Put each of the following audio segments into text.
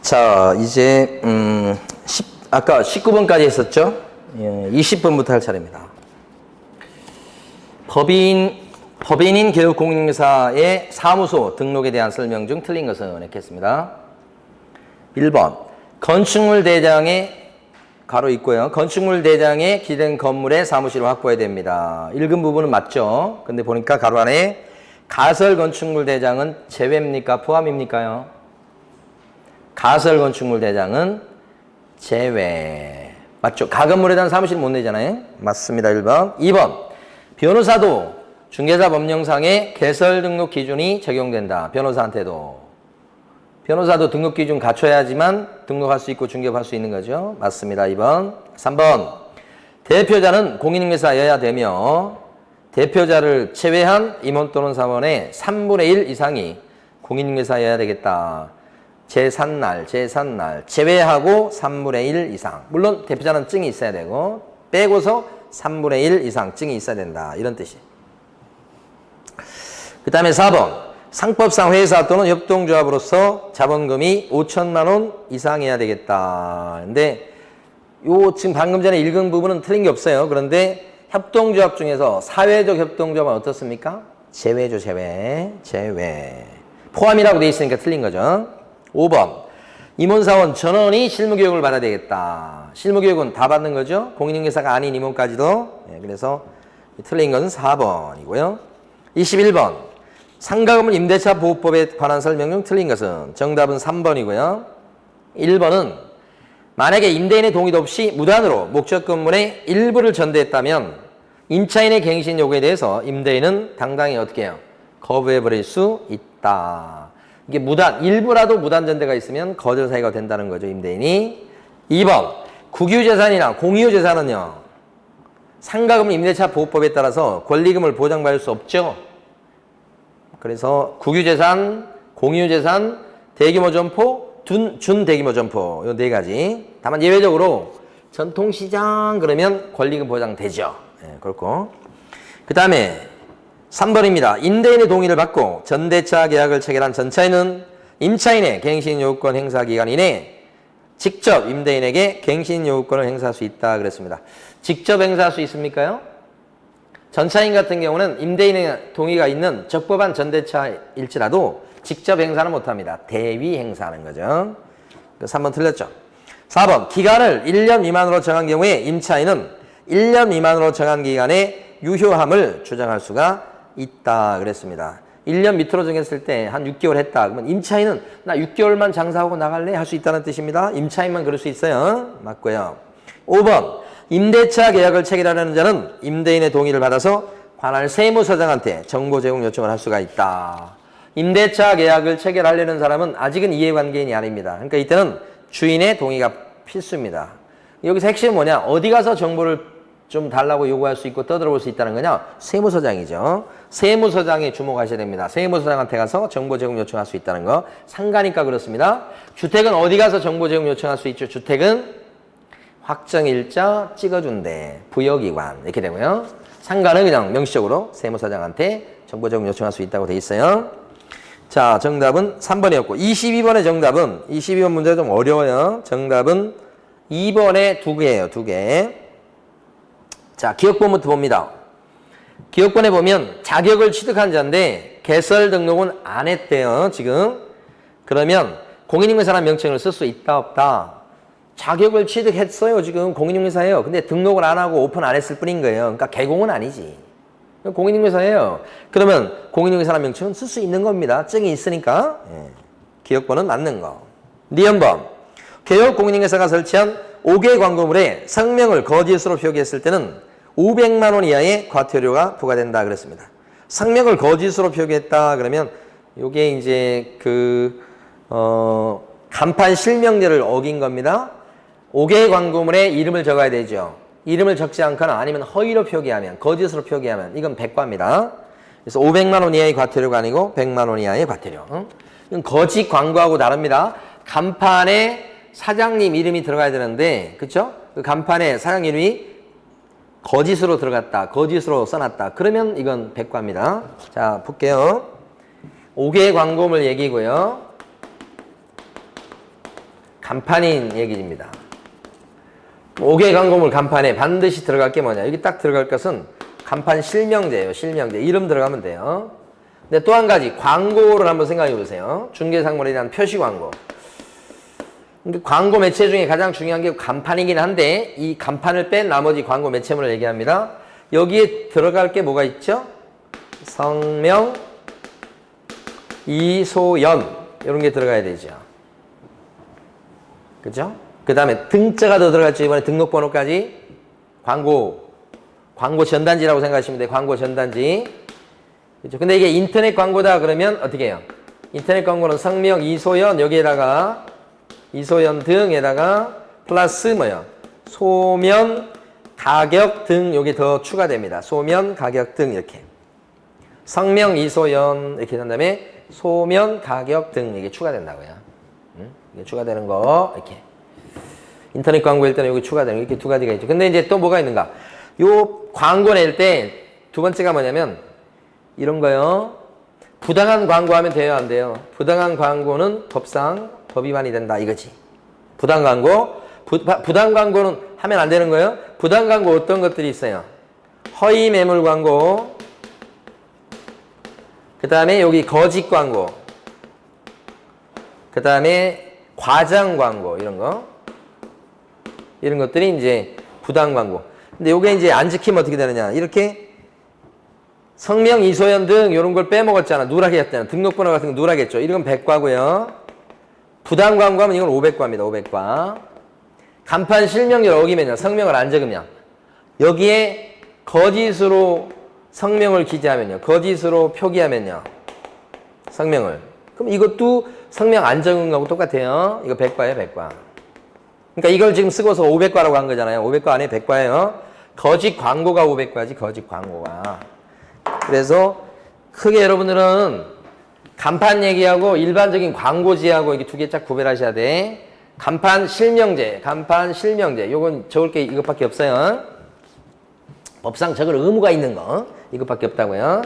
자, 이제 아까 19번까지 했었죠? 예, 20번부터 할 차례입니다. 법인인 개업공인중개사의 사무소 등록에 대한 설명 중 틀린 것은 했겠습니다. 1번 건축물 대장에 가로 있고요. 건축물 대장에 기댄 건물의 사무실을 확보해야 됩니다. 읽은 부분은 맞죠? 근데 보니까 가로 안에 가설 건축물 대장은 제외입니까? 포함입니까요? 가설 건축물 대장은 제외. 맞죠? 가건물에 대한 사무실 못 내잖아요. 맞습니다. 1번. 2번. 변호사도 중개사 법령상의 개설 등록 기준이 적용된다. 변호사한테도. 변호사도 등록 기준 갖춰야지만 등록할 수 있고 중개업할 수 있는 거죠. 맞습니다. 2번. 3번. 대표자는 공인중개사여야 되며 대표자를 제외한 임원 또는 사원의 3분의 1 이상이 공인중개사여야 되겠다. 제산날 제외하고 3분의 1 이상. 물론 대표자는 증이 있어야 되고 빼고서 3분의 1 이상 증이 있어야 된다. 이런 뜻이에요. 그 다음에 4번. 상법상 회사 또는 협동조합으로서 자본금이 5천만 원 이상해야 되겠다. 근데 요 지금 방금 전에 읽은 부분은 틀린 게 없어요. 그런데 협동조합 중에서 사회적 협동조합은 어떻습니까? 제외죠, 제외. 포함이라고 돼 있으니까 틀린 거죠. 5번. 임원사원 전원이 실무교육을 받아야 되겠다. 실무교육은 다 받는 거죠. 공인중개사가 아닌 임원까지도. 네, 그래서 틀린 것은 4번이고요. 21번. 상가건물 임대차 보호법에 관한 설명 중 틀린 것은 정답은 3번이고요. 1번은 만약에 임대인의 동의도 없이 무단으로 목적 건물의 일부를 전대했다면 임차인의 갱신 요구에 대해서 임대인은 당당히 어떻게 해요? 거부해버릴 수 있다. 이게 일부라도 무단 전대가 있으면 거절 사유가 된다는 거죠, 임대인이. 2번, 국유재산이나 공유재산은요, 상가건물 임대차 보호법에 따라서 권리금을 보장받을 수 없죠. 그래서 국유재산, 공유재산, 대규모 점포, 준대규모 점포, 이 네 가지. 다만 예외적으로 전통시장 그러면 권리금 보장되죠. 네, 그렇고. 그 다음에 3번입니다. 임대인의 동의를 받고 전대차 계약을 체결한 전차인은 임차인의 갱신 요구권 행사 기간 이내에 직접 임대인에게 갱신 요구권을 행사할 수 있다 그랬습니다. 직접 행사할 수 있습니까요? 전차인 같은 경우는 임대인의 동의가 있는 적법한 전대차일지라도 직접 행사는 못합니다. 대위 행사하는 거죠. 그래서 3번 틀렸죠. 4번 기간을 1년 미만으로 정한 경우에 임차인은 1년 미만으로 정한 기간에 유효함을 주장할 수가 있다 그랬습니다. 1년 밑으로 정했을 때 한 6개월 했다. 그러면 임차인은 나 6개월만 장사하고 나갈래? 할 수 있다는 뜻입니다. 임차인만 그럴 수 있어요. 맞고요. 5번 임대차 계약을 체결하려는 자는 임대인의 동의를 받아서 관할 세무서장한테 정보 제공 요청을 할 수가 있다. 임대차 계약을 체결하려는 사람은 아직은 이해관계인이 아닙니다. 그러니까 이때는 주인의 동의가 필수입니다. 여기서 핵심은 뭐냐? 어디 가서 정보를 좀 달라고 요구할 수 있고 떠들어볼 수 있다는 거냐? 세무서장이죠. 세무서장에 주목하셔야 됩니다. 세무서장한테 가서 정보 제공 요청할 수 있다는 거. 상가니까 그렇습니다. 주택은 어디 가서 정보 제공 요청할 수 있죠? 주택은 확정일자 찍어준대. 부여기관 이렇게 되고요. 상가는 그냥 명시적으로 세무서장한테 정보 제공 요청할 수 있다고 돼 있어요. 자, 정답은 3번이었고 22번의 정답은 22번 문제가 좀 어려워요. 정답은 2번에 2개예요. 2개. 자, 기억본부터 봅니다. 기억본에 보면 자격을 취득한 자인데 개설 등록은 안 했대요. 지금. 그러면 공인중개사라는 명칭을 쓸 수 있다 없다? 자격을 취득했어요. 지금 공인중개사예요. 근데 등록을 안 하고 오픈 안 했을 뿐인 거예요. 그러니까 개공은 아니지. 공인중개사예요. 그러면 공인중개사라는 명칭은 쓸 수 있는 겁니다. 증이 있으니까. 예. 기억본은 맞는 거. 니은번. 개업 공인중개사가 설치한 5개 광고물에 성명을 거짓으로 표기했을 때는 500만 원 이하의 과태료가 부과된다 그랬습니다. 성명을 거짓으로 표기했다 그러면 이게 이제 간판 실명제를 어긴 겁니다. 5개의 광고물에 이름을 적어야 되죠. 이름을 적지 않거나 아니면 허위로 표기하면, 거짓으로 표기하면 이건 백과입니다. 그래서 500만 원 이하의 과태료가 아니고 100만 원 이하의 과태료. 이건 거짓 광고하고 다릅니다. 간판에 사장님 이름이 들어가야 되는데, 그쵸? 그 간판에 사장 이름이 거짓으로 들어갔다, 거짓으로 써놨다. 그러면 이건 백과입니다. 자, 볼게요. 5개의 광고물 얘기고요. 간판인 얘기입니다. 5개 광고물 간판에 반드시 들어갈 게 뭐냐. 여기 딱 들어갈 것은 간판 실명제예요. 실명제. 이름 들어가면 돼요. 근데 또 한 가지 광고를 한번 생각해 보세요. 중개상물에 대한 표시 광고. 근데 광고 매체 중에 가장 중요한 게 간판이긴 한데 이 간판을 뺀 나머지 광고 매체물을 얘기합니다. 여기에 들어갈 게 뭐가 있죠? 성명, 이소연 이런 게 들어가야 되죠. 그죠? 그 다음에 등자가 더 들어갔죠. 이번에 등록번호까지 광고 전단지라고 생각하시면 돼요. 광고 전단지. 그죠? 근데 이게 인터넷 광고다 그러면 어떻게 해요? 인터넷 광고는 성명, 이소연 여기에다가 이소연 등에다가 플러스 뭐요? 소면, 가격 등 요게 더 추가됩니다. 소면, 가격 등 이렇게. 성명, 이소연 이렇게 한 다음에 소면, 가격 등 이게 추가된다고요. 이게 추가되는 거 이렇게. 인터넷 광고일 때는 여기 추가되는 거 이렇게 두 가지가 있죠. 근데 이제 또 뭐가 있는가? 요 광고 낼 때 두 번째가 뭐냐면 이런 거요. 부당한 광고하면 돼요, 안 돼요? 부당한 광고는 법상 법 위반이 된다 이거지. 부당 광고. 부당 광고는 하면 안 되는 거예요. 부당 광고 어떤 것들이 있어요? 허위 매물 광고. 그 다음에 여기 거짓 광고. 그 다음에 과장 광고 이런 거. 이런 것들이 이제 부당 광고. 근데 요게 이제 안 지키면 어떻게 되느냐. 이렇게 성명, 이소연 등 이런 걸 빼먹었잖아. 누락이 했잖아. 등록번호 같은 거 누락했죠. 이건 100과고요. 부당 광고하면 이건 500과입니다. 500과. 간판 실명을 어기면요. 성명을 안 적으면. 여기에 거짓으로 성명을 기재하면요. 거짓으로 표기하면요. 성명을. 그럼 이것도 성명 안 적은 거하고 똑같아요. 이거 100과예요. 100과. 그러니까 이걸 지금 쓰고서 500과라고 한 거잖아요. 500과 안에 100과예요. 거짓 광고가 500과지. 거짓 광고가. 그래서 크게 여러분들은 간판 얘기하고 일반적인 광고지하고 이게 두 개 쫙 구별하셔야 돼. 간판 실명제, 간판 실명제. 요건 적을 게 이것밖에 없어요. 법상 적을 의무가 있는 거. 이것밖에 없다고요.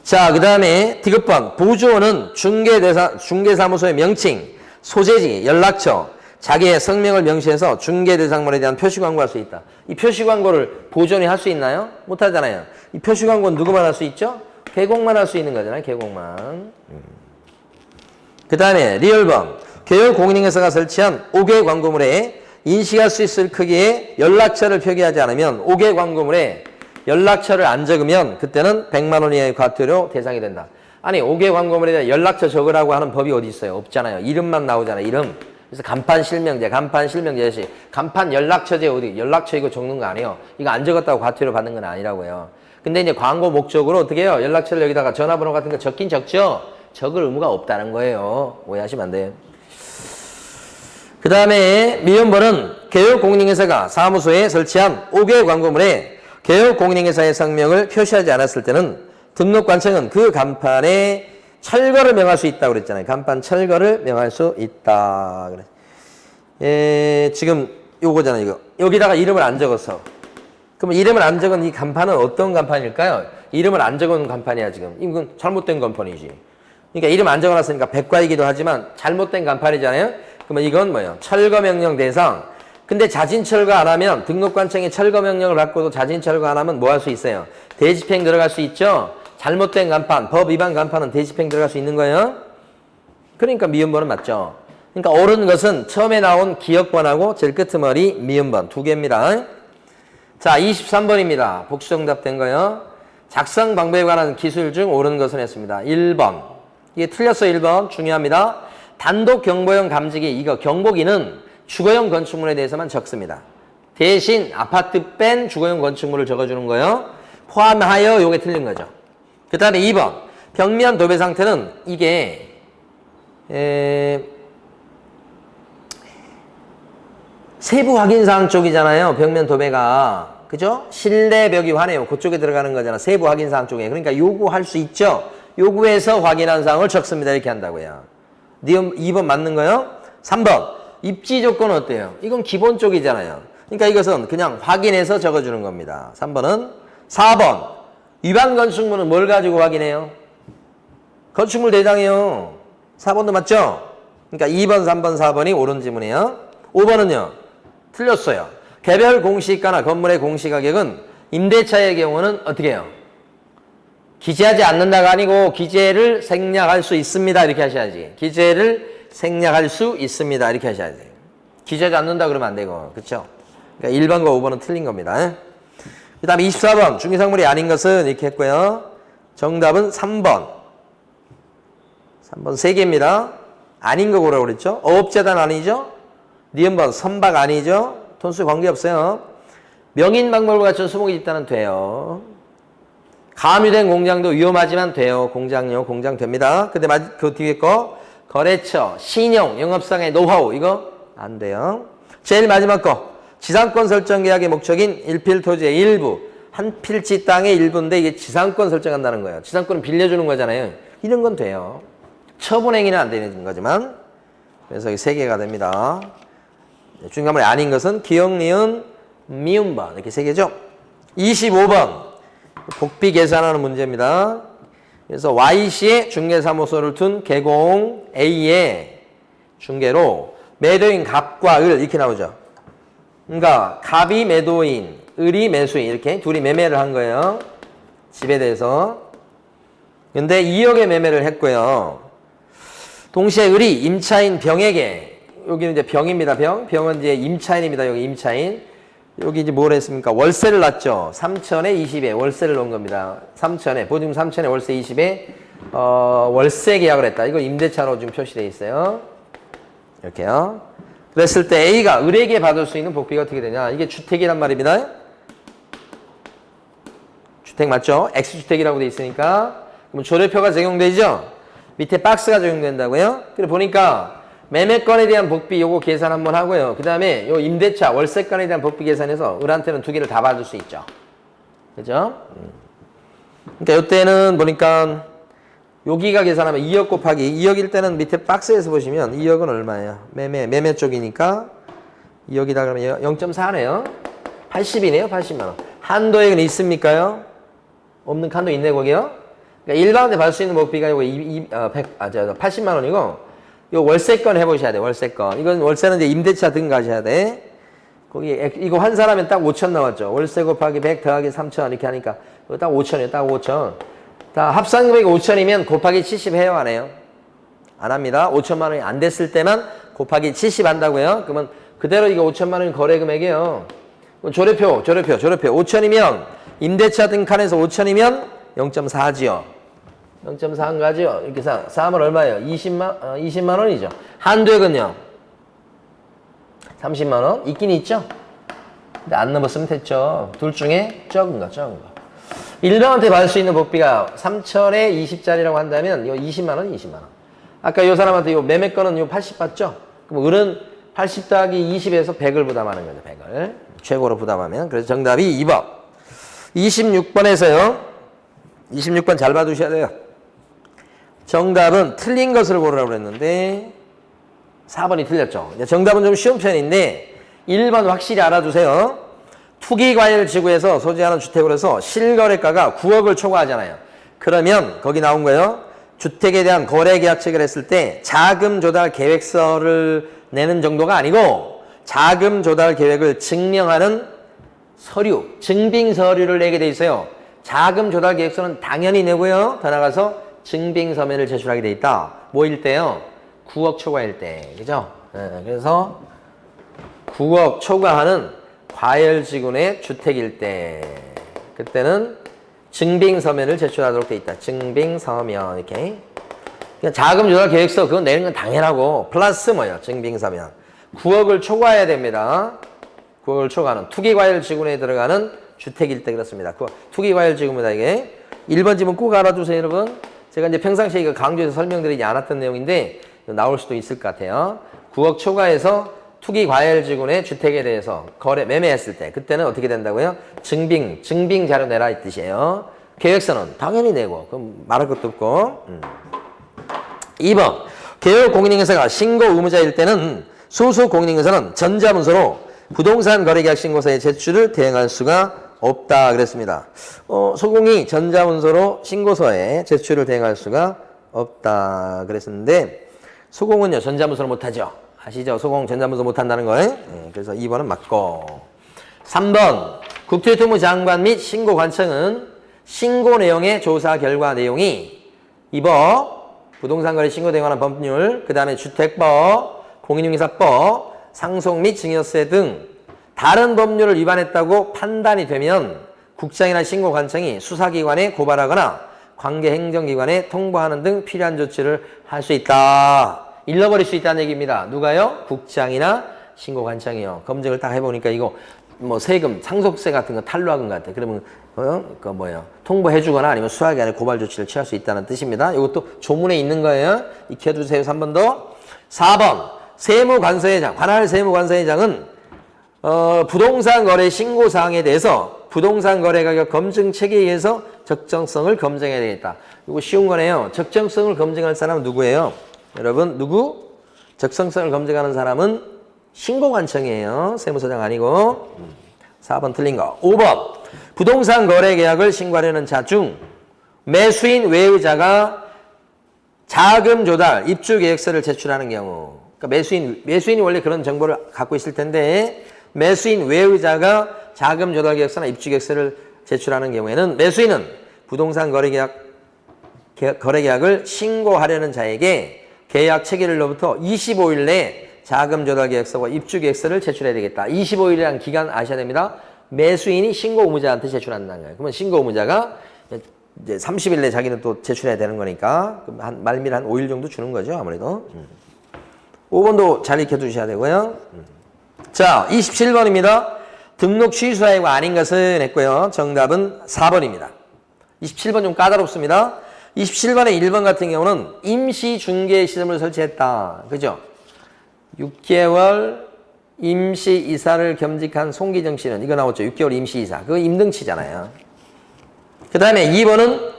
자, 그 다음에 디귿번. 보조원은 중개사무소의 명칭, 소재지, 연락처, 자기의 성명을 명시해서 중개대상물에 대한 표시광고할 수 있다. 이 표시광고를 보존이 할 수 있나요? 못하잖아요. 이 표시광고는 누구만 할 수 있죠? 계곡만 할 수 있는 거잖아요. 계곡만. 그 다음에 리얼범. 계열 공인인증서가 설치한 5개 광고물에 인식할 수 있을 크기의 연락처를 표기하지 않으면 5개 광고물에 연락처를 안 적으면 그때는 100만 원 이하의 과태료 대상이 된다. 아니 5개 광고물에 대한 연락처 적으라고 하는 법이 어디 있어요? 없잖아요. 이름만 나오잖아요. 이름. 그래서 간판 실명제, 간판 연락처제 어디? 연락처 이거 적는 거 아니에요. 이거 안 적었다고 과태료 받는 건 아니라고요. 근데 이제 광고 목적으로 어떻게 해요? 연락처를 여기다가 전화번호 같은 거 적긴 적죠? 적을 의무가 없다는 거예요. 오해하시면 안 돼요. 그 다음에 미연벌은 개혁공인인증서가 사무소에 설치한 5개 광고물에 개혁공인인증서의 성명을 표시하지 않았을 때는 등록관청은 그 간판에 철거를 명할 수 있다고 그랬잖아요. 간판 철거를 명할 수 있다. 지금 요거잖아요. 이거. 여기다가 이름을 안 적었어. 그럼 이름을 안 적은 이 간판은 어떤 간판일까요? 이름을 안 적은 간판이야 지금. 이건 잘못된 간판이지. 그러니까 이름 안 적어놨으니까 100과이기도 하지만 잘못된 간판이잖아요. 그러면 이건 뭐예요? 철거 명령 대상. 근데 자진 철거 안 하면 등록관청이 철거 명령을 받고도 자진 철거 안 하면 뭐 할 수 있어요? 대집행 들어갈 수 있죠? 잘못된 간판, 법 위반 간판은 대집행 들어갈 수 있는 거예요. 그러니까 미음번은 맞죠. 그러니까 옳은 것은 처음에 나온 기억번하고 제일 끝머리 미음번 두 개입니다. 자, 23번입니다. 복수정답 된 거요. 작성 방법에 관한 기술 중 옳은 것은 했습니다. 1번. 이게 틀렸어요. 1번. 중요합니다. 단독 경보용 감지기, 이거 경보기는 주거용 건축물에 대해서만 적습니다. 대신 아파트 뺀 주거용 건축물을 적어주는 거예요. 포함하여 요게 틀린 거죠. 그 다음에 2번. 벽면 도배 상태는 이게 세부 확인사항 쪽이잖아요. 벽면 도배가. 그죠? 실내 벽이 환해요. 그쪽에 들어가는 거잖아. 세부 확인사항 쪽에. 그러니까 요구할 수 있죠. 요구해서 확인한 사항을 적습니다. 이렇게 한다고요. 2번 맞는 거요? 3번. 입지 조건은 어때요? 이건 기본 쪽이잖아요. 그러니까 이것은 그냥 확인해서 적어주는 겁니다. 3번은. 4번. 위반 건축물은 뭘 가지고 확인해요? 건축물 대장이요. 4번도 맞죠? 그러니까 2번, 3번, 4번이 옳은 지문이에요. 5번은요. 틀렸어요. 개별 공시가나 건물의 공시가격은 임대차의 경우는 어떻게 해요? 기재하지 않는다가 아니고 기재를 생략할 수 있습니다. 이렇게 하셔야지. 기재를 생략할 수 있습니다. 이렇게 하셔야지. 기재하지 않는다 그러면 안 되고. 그렇죠? 그러니까 1번과 5번은 틀린 겁니다. 그 다음에 24번 중개상물이 아닌 것은 이렇게 했고요. 정답은 3번. 3번 3개입니다. 아닌 거 고르라고 그랬죠? 어업재단 아니죠? 니은번 선박 아니죠? 톤수 관계없어요. 명인박물과 같은 수목이 집단은 돼요. 가압류된 공장도 위험하지만 돼요. 공장요, 공장 됩니다. 근데 그 뒤에 거 거래처, 신용, 영업상의 노하우 이거 안 돼요. 제일 마지막 거 지상권 설정 계약의 목적인 일필 토지의 일부, 한 필지 땅의 일부인데 이게 지상권 설정한다는 거예요. 지상권은 빌려주는 거잖아요. 이런 건 돼요. 처분행위는 안 되는 거지만 그래서 이게 3개가 됩니다. 중간말이 아닌 것은 기역, 니은, 미음번 이렇게 3개죠. 25번 복비 계산하는 문제입니다. 그래서 Y씨의 중개사무소를 둔 개공 A의 중개로 매도인 갑과 을 이렇게 나오죠. 그러니까 갑이 매도인, 을이 매수인 이렇게 둘이 매매를 한 거예요. 집에 대해서. 근데 2억에 매매를 했고요. 동시에 을이 임차인 병에게 여기는 이제 병입니다. 병은 이제 임차인입니다. 여기 임차인. 여기 이제 뭘 했습니까? 월세를 놨죠. 3천에 20에 월세를 놓은 겁니다. 3천에 보증 3천에 월세 20에 월세 계약을 했다. 이거 임대차로 지금 표시되어 있어요. 이렇게요. 그랬을 때 A가 을에게 받을 수 있는 복비가 어떻게 되냐? 이게 주택이란 말입니다. 주택 맞죠? X주택이라고 돼 있으니까 그럼 조례표가 적용되죠? 밑에 박스가 적용된다고요? 그래 보니까 매매권에 대한 복비 요거 계산 한번 하고요. 그 다음에 요 임대차 월세권에 대한 복비 계산해서 을한테는 2개를 다 받을 수 있죠. 그죠? 그러니까 요때는 보니까 여기가 계산하면 2억 곱하기 2억일 때는 밑에 박스에서 보시면 2억은 얼마예요? 매매 쪽이니까 2억이다 그러면 0.4네요. 80이네요. 80만 원. 한도액은 있습니까요? 없는 한도 있네 거기요. 그러니까 일반한테 받을 수 있는 복비가 이거 80만 원이고 요 월세권 해보셔야 돼. 월세권. 이건 월세는 이제 임대차 등가셔야 돼. 거기 이거 환산하면 딱 5천 나왔죠. 월세 곱하기 100 더하기 3천 이렇게 하니까 딱 5천이에요. 딱 5천. 다 합산 금액이 5천이면 곱하기 70 해요, 안 해요? 안 합니다. 5천만 원이 안 됐을 때만 곱하기 70 한다고요. 그러면 그대로 이거 5천만 원이 거래 금액이에요. 조례표 5천이면 임대차 등칸에서 5천이면 0.4지요. 0.4한 가지요. 이렇게 4하면 얼마예요? 20만 원이죠. 한도액은요? 30만 원? 있긴 있죠? 근데 안 넘었으면 됐죠. 둘 중에 적은 거. 일반한테 받을 수 있는 복비가 3천에 20짜리라고 한다면 요 20만 원, 20만 원. 아까 요 사람한테 요 매매권은 요 80 받죠? 그럼 을은 80 더하기 20에서 100을 부담하는 거죠. 100을. 최고로 부담하면. 그래서 정답이 2번. 26번에서요. 26번 잘 봐두셔야 돼요. 정답은 틀린 것을 고르라고 그랬는데 4번이 틀렸죠. 정답은 좀 쉬운 편인데 1번 확실히 알아두세요. 투기과열지구에서 소지하는 주택으로 해서 실거래가가 9억을 초과하잖아요. 그러면 거기 나온 거예요. 주택에 대한 거래계약 체결을 했을 때 자금 조달 계획서를 내는 정도가 아니고 자금 조달 계획을 증명하는 서류, 증빙 서류를 내게 돼 있어요. 자금 조달 계획서는 당연히 내고요. 더 나가서 증빙 서면을 제출하게 돼 있다. 뭐일 때요? 9억 초과일 때. 그죠? 그래서 9억 초과하는 과열지군의 주택일 때 그때는 증빙서면을 제출하도록 돼 있다. 증빙서면 이렇게 그냥 자금 조달 계획서 그건 내는 건 당연하고 플러스 뭐예요? 증빙서면 9억을 초과해야 됩니다. 9억을 초과하는 투기과열지군에 들어가는 주택일 때 그렇습니다. 투기과열지구입니다. 이게 1번 지문 꼭 알아두세요 여러분. 제가 이제 평상시에 이거 강조해서 설명드리지 않았던 내용인데 나올 수도 있을 것 같아요. 9억 초과해서 투기과열지군의 주택에 대해서 매매했을 때 그때는 어떻게 된다고요? 증빙 자료 내라 이 뜻이에요. 계획서는 당연히 내고 그럼 말할 것도 없고. 2번 개별 공인인증서가 신고 의무자일 때는 소수 공인인증서는 전자문서로 부동산 거래계약 신고서의 제출을 대행할 수가 없다 그랬습니다. 소공이 전자문서로 신고서에 제출을 대행할 수가 없다 그랬었는데 소공은요, 전자문서로 못하죠. 아시죠? 소공 전자문서 못한다는 거. 그래서 2번은 맞고. 3번. 국토교통부 장관 및 신고관청은 신고 내용의 조사 결과 내용이 2번 부동산거래 신고에 관한 법률, 그 다음에 주택법, 공인중개사법, 상속 및 증여세 등 다른 법률을 위반했다고 판단이 되면 국장이나 신고관청이 수사기관에 고발하거나 관계행정기관에 통보하는 등 필요한 조치를 할 수 있다. 잃어버릴 수 있다는 얘기입니다. 누가요? 국장이나 신고관청이요. 검증을 딱 해보니까 이거 뭐 세금, 상속세 같은 거 탈루한 것 같아. 그러면 그 뭐예요? 통보해주거나 아니면 수사기관에 고발 조치를 취할 수 있다는 뜻입니다. 이것도 조문에 있는 거예요. 익혀두세요. 3번 더. 4번 세무관서회장, 관할 세무관서회장은 부동산 거래 신고 사항에 대해서 부동산 거래 가격 검증 체계에 의해서 적정성을 검증해야 되겠다. 이거 쉬운 거네요. 적정성을 검증할 사람은 누구예요? 여러분, 누구? 적정성을 검증하는 사람은 신고관청이에요. 세무서장 아니고. 4번 틀린 거. 5번. 부동산 거래 계약을 신고하려는 자 중 매수인 외의 자가 자금 조달, 입주 계획서를 제출하는 경우. 그러니까 매수인이 원래 그런 정보를 갖고 있을 텐데 매수인 외의 자가 자금 조달 계획서나 입주 계획서를 제출하는 경우에는 매수인은 부동산 거래 계약을 신고하려는 자에게 계약 체결일로부터 25일 내에 자금 조달 계획서와 입주 계획서를 제출해야 되겠다. 25일이라는 기간 아셔야 됩니다. 매수인이 신고 의무자한테 제출한다는 거예요. 그러면 신고 의무자가 이제 30일 내에 자기는 또 제출해야 되는 거니까 말미를 한 5일 정도 주는 거죠. 아무래도. 5번도 잘 익혀두셔야 되고요. 자, 27번입니다. 등록 취소하여가 아닌 것은 했고요. 정답은 4번입니다. 27번 좀 까다롭습니다. 27번의 1번 같은 경우는 임시 중개 시설을 설치했다. 그죠? 6개월 임시 이사를 겸직한 송기정 씨는 이거 나왔죠. 6개월 임시 이사. 그거 임등치잖아요. 그 다음에 2번은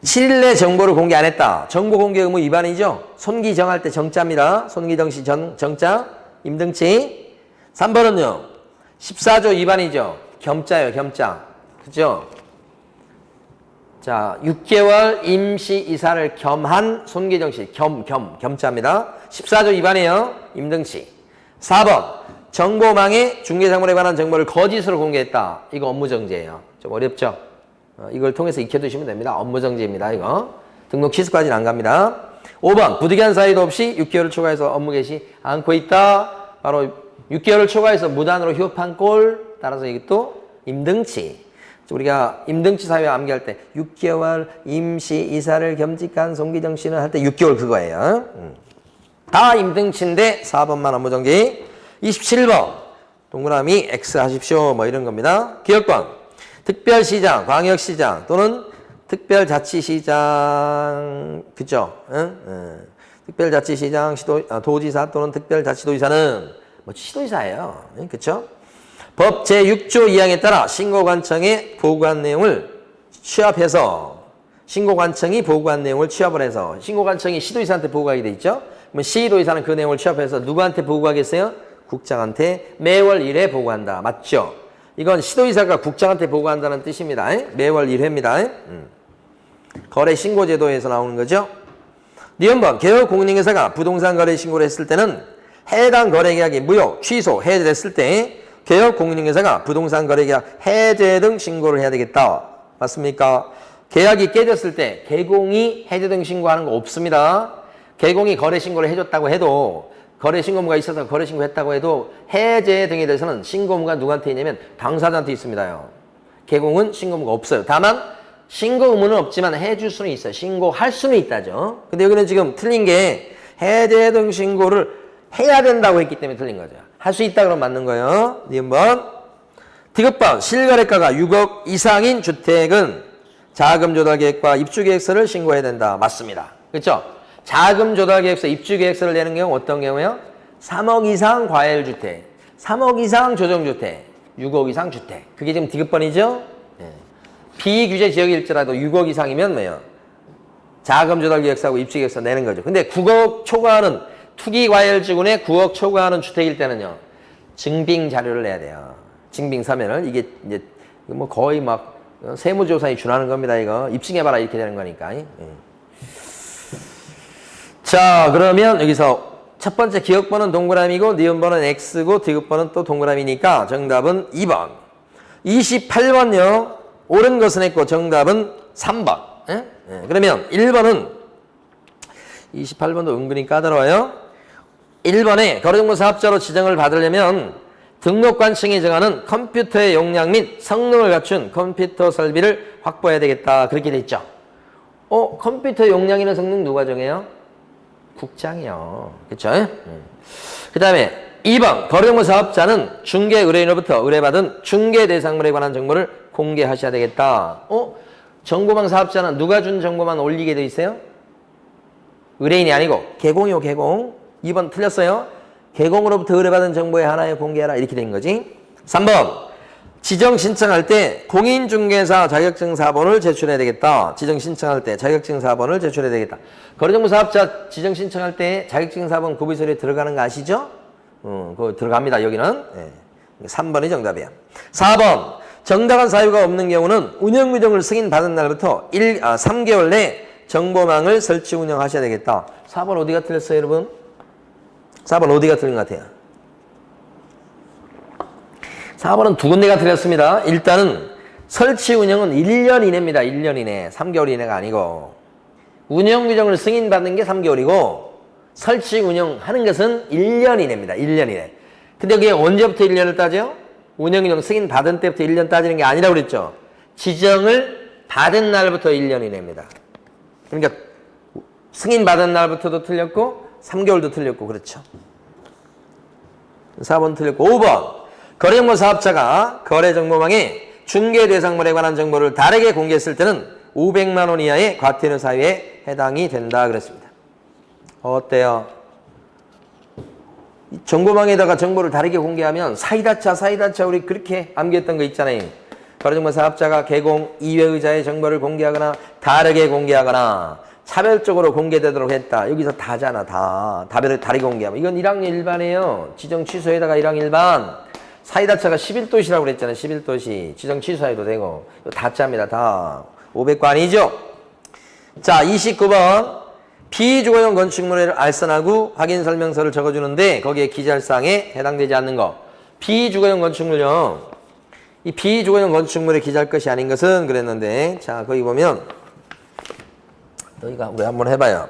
7일 내 정보를 공개 안 했다. 정보 공개 의무 위반이죠. 손기정 할 때 정자입니다. 손기정 씨 정자, 임등치. 3번은요. 14조 위반이죠. 겸자예요. 겸자. 그죠? 자, 6개월 임시 이사를 겸한 손기정 씨. 겸자입니다. 14조 위반이에요. 임등치. 4번. 정보망에 중개사물에 관한 정보를 거짓으로 공개했다. 이거 업무정지예요. 좀 어렵죠? 이걸 통해서 익혀두시면 됩니다. 업무정지입니다. 이거. 등록 취소까지는 안 갑니다. 5번. 부득이한 사유도 없이 6개월을 초과해서 업무 개시 않고 있다. 바로 6개월을 초과해서 무단으로 휴업한 꼴. 따라서 이것도 임등치. 우리가 임등치 사유 암기할 때 6개월 임시 이사를 겸직한 송기정 씨는 할 때 6개월 그거예요. 다 임등치인데 4번만 업무정지. 27번 동그라미 X 하십시오. 뭐 이런 겁니다. 기억권 특별시장, 광역시장 또는 특별자치시장 그죠? 특별자치시장, 도지사 또는 특별자치도지사는 뭐 시도지사예요. 그렇죠? 법 제6조 2항에 따라 신고관청에 보고한 내용을 취합해서 신고관청이 보고한 내용을 취합을 해서 신고관청이 시도지사한테 보고하게 돼 있죠? 그러면 시도지사는 그 내용을 취합해서 누구한테 보고하겠어요? 국장한테 매월 1회 보고한다. 맞죠? 이건 시도지사가 국장한테 보고한다는 뜻입니다. 매월 1회입니다. 거래신고제도에서 나오는 거죠. 니은번 개업공인중개사가 부동산 거래 신고를 했을 때는 해당 거래계약이 무효, 취소, 해제됐을 때 개업공인중개사가 부동산 거래계약 해제 등 신고를 해야 되겠다. 맞습니까? 계약이 깨졌을 때 개공이 해제 등 신고하는 거 없습니다. 개공이 거래 신고를 해줬다고 해도 거래 신고무가 있어서 거래 신고했다고 해도 해제 등에 대해서는 신고무가 누구한테 있냐면 당사자한테 있습니다요. 개공은 신고무가 없어요. 다만 신고 의무는 없지만 해줄 수는 있어요. 신고할 수는 있다죠. 근데 여기는 지금 틀린 게 해제 등 신고를 해야 된다고 했기 때문에 틀린 거죠. 할 수 있다 그러면 맞는 거예요. 니은번 디귿번 실거래가가 6억 이상인 주택은 자금 조달 계획과 입주 계획서를 신고해야 된다. 맞습니다. 그렇죠? 자금 조달 계획서, 입주 계획서를 내는 경우 어떤 경우요? 3억 이상 과열주택, 3억 이상 조정주택, 6억 이상 주택. 그게 지금 디귿번이죠? 네. 비규제 지역일지라도 6억 이상이면 뭐예요? 자금 조달 계획서하고 입주 계획서 내는 거죠. 근데 9억 초과하는 투기 과열지구내 9억 초과하는 주택일 때는요. 증빙 자료를 내야 돼요. 증빙 서면을. 이게 이제 뭐 거의 막 세무조사에 준하는 겁니다. 이거 입증해봐라 이렇게 되는 거니까. 자, 그러면 여기서 첫 번째 기억번은 동그라미고 니은번은 X고 디귿번은 또 동그라미니까 정답은 2번. 28번요. 옳은 것은 했고 정답은 3번. 예? 예. 그러면 1번은 28번도 은근히 까다로워요. 1번에 거래정보 사업자로 지정을 받으려면 등록관청이 정하는 컴퓨터의 용량 및 성능을 갖춘 컴퓨터 설비를 확보해야 되겠다. 그렇게 돼 있죠. 컴퓨터 용량이나 성능 누가 정해요? 국장이요. 그렇죠? 그 다음에 2번 거래정보 사업자는 중개 의뢰인으로부터 의뢰받은 중개 대상물에 관한 정보를 공개하셔야 되겠다. 정보망 사업자는 누가 준 정보만 올리게 돼 있어요? 의뢰인이 아니고 개공이요. 개공. 2번 틀렸어요. 개공으로부터 의뢰받은 정보에 하나에 공개하라 이렇게 된 거지. 3번 지정 신청할 때 공인중개사 자격증 사본을 제출해야 되겠다. 지정 신청할 때 자격증 사본을 제출해야 되겠다. 거래정보 사업자 지정 신청할 때 자격증 사본 구비서류에 들어가는 거 아시죠? 그거 들어갑니다. 여기는. 네. 3번이 정답이야. 4번 정당한 사유가 없는 경우는 운영규정을 승인받은 날부터 3개월 내 정보망을 설치 운영하셔야 되겠다. 4번 어디가 틀렸어요, 여러분? 4번 어디가 틀린 것 같아요? 4번은 두 군데가 틀렸습니다. 일단은 설치 운영은 1년 이내입니다. 1년 이내. 3개월 이내가 아니고. 운영 규정을 승인받는 게 3개월이고 설치 운영하는 것은 1년 이내입니다. 1년 이내. 근데 그게 언제부터 1년을 따져요? 운영 규정 승인받은 때부터 1년 따지는 게 아니라고 그랬죠. 지정을 받은 날부터 1년 이내입니다. 그러니까 승인받은 날부터도 틀렸고 3개월도 틀렸고 그렇죠. 4번 틀렸고 5번 거래정보 사업자가 거래정보망에 중개 대상물에 관한 정보를 다르게 공개했을 때는 500만 원 이하의 과태료 사유에 해당이 된다 그랬습니다. 어때요? 정보망에다가 정보를 다르게 공개하면 사이다차 우리 그렇게 암기했던 거 있잖아요. 거래정보 사업자가 개공 이외의자의 정보를 공개하거나 다르게 공개하거나 차별적으로 공개되도록 했다. 여기서 다잖아. 다별을 다르게 공개하면 이건 1학년 일반이에요. 지정 취소에다가 1학년 일반. 사이다차가 11도시라고 그랬잖아요. 11도시. 지정 취소해도 되고. 다짜입니다. 다. 500거 아니죠? 자, 29번. 비주거용 건축물을 알선하고 확인설명서를 적어주는데 거기에 기재사항에 해당되지 않는 거. 비주거용 건축물요. 이 비주거용 건축물에 기재할 것이 아닌 것은 그랬는데 자, 거기 보면 너희가 우리 한번 해봐요.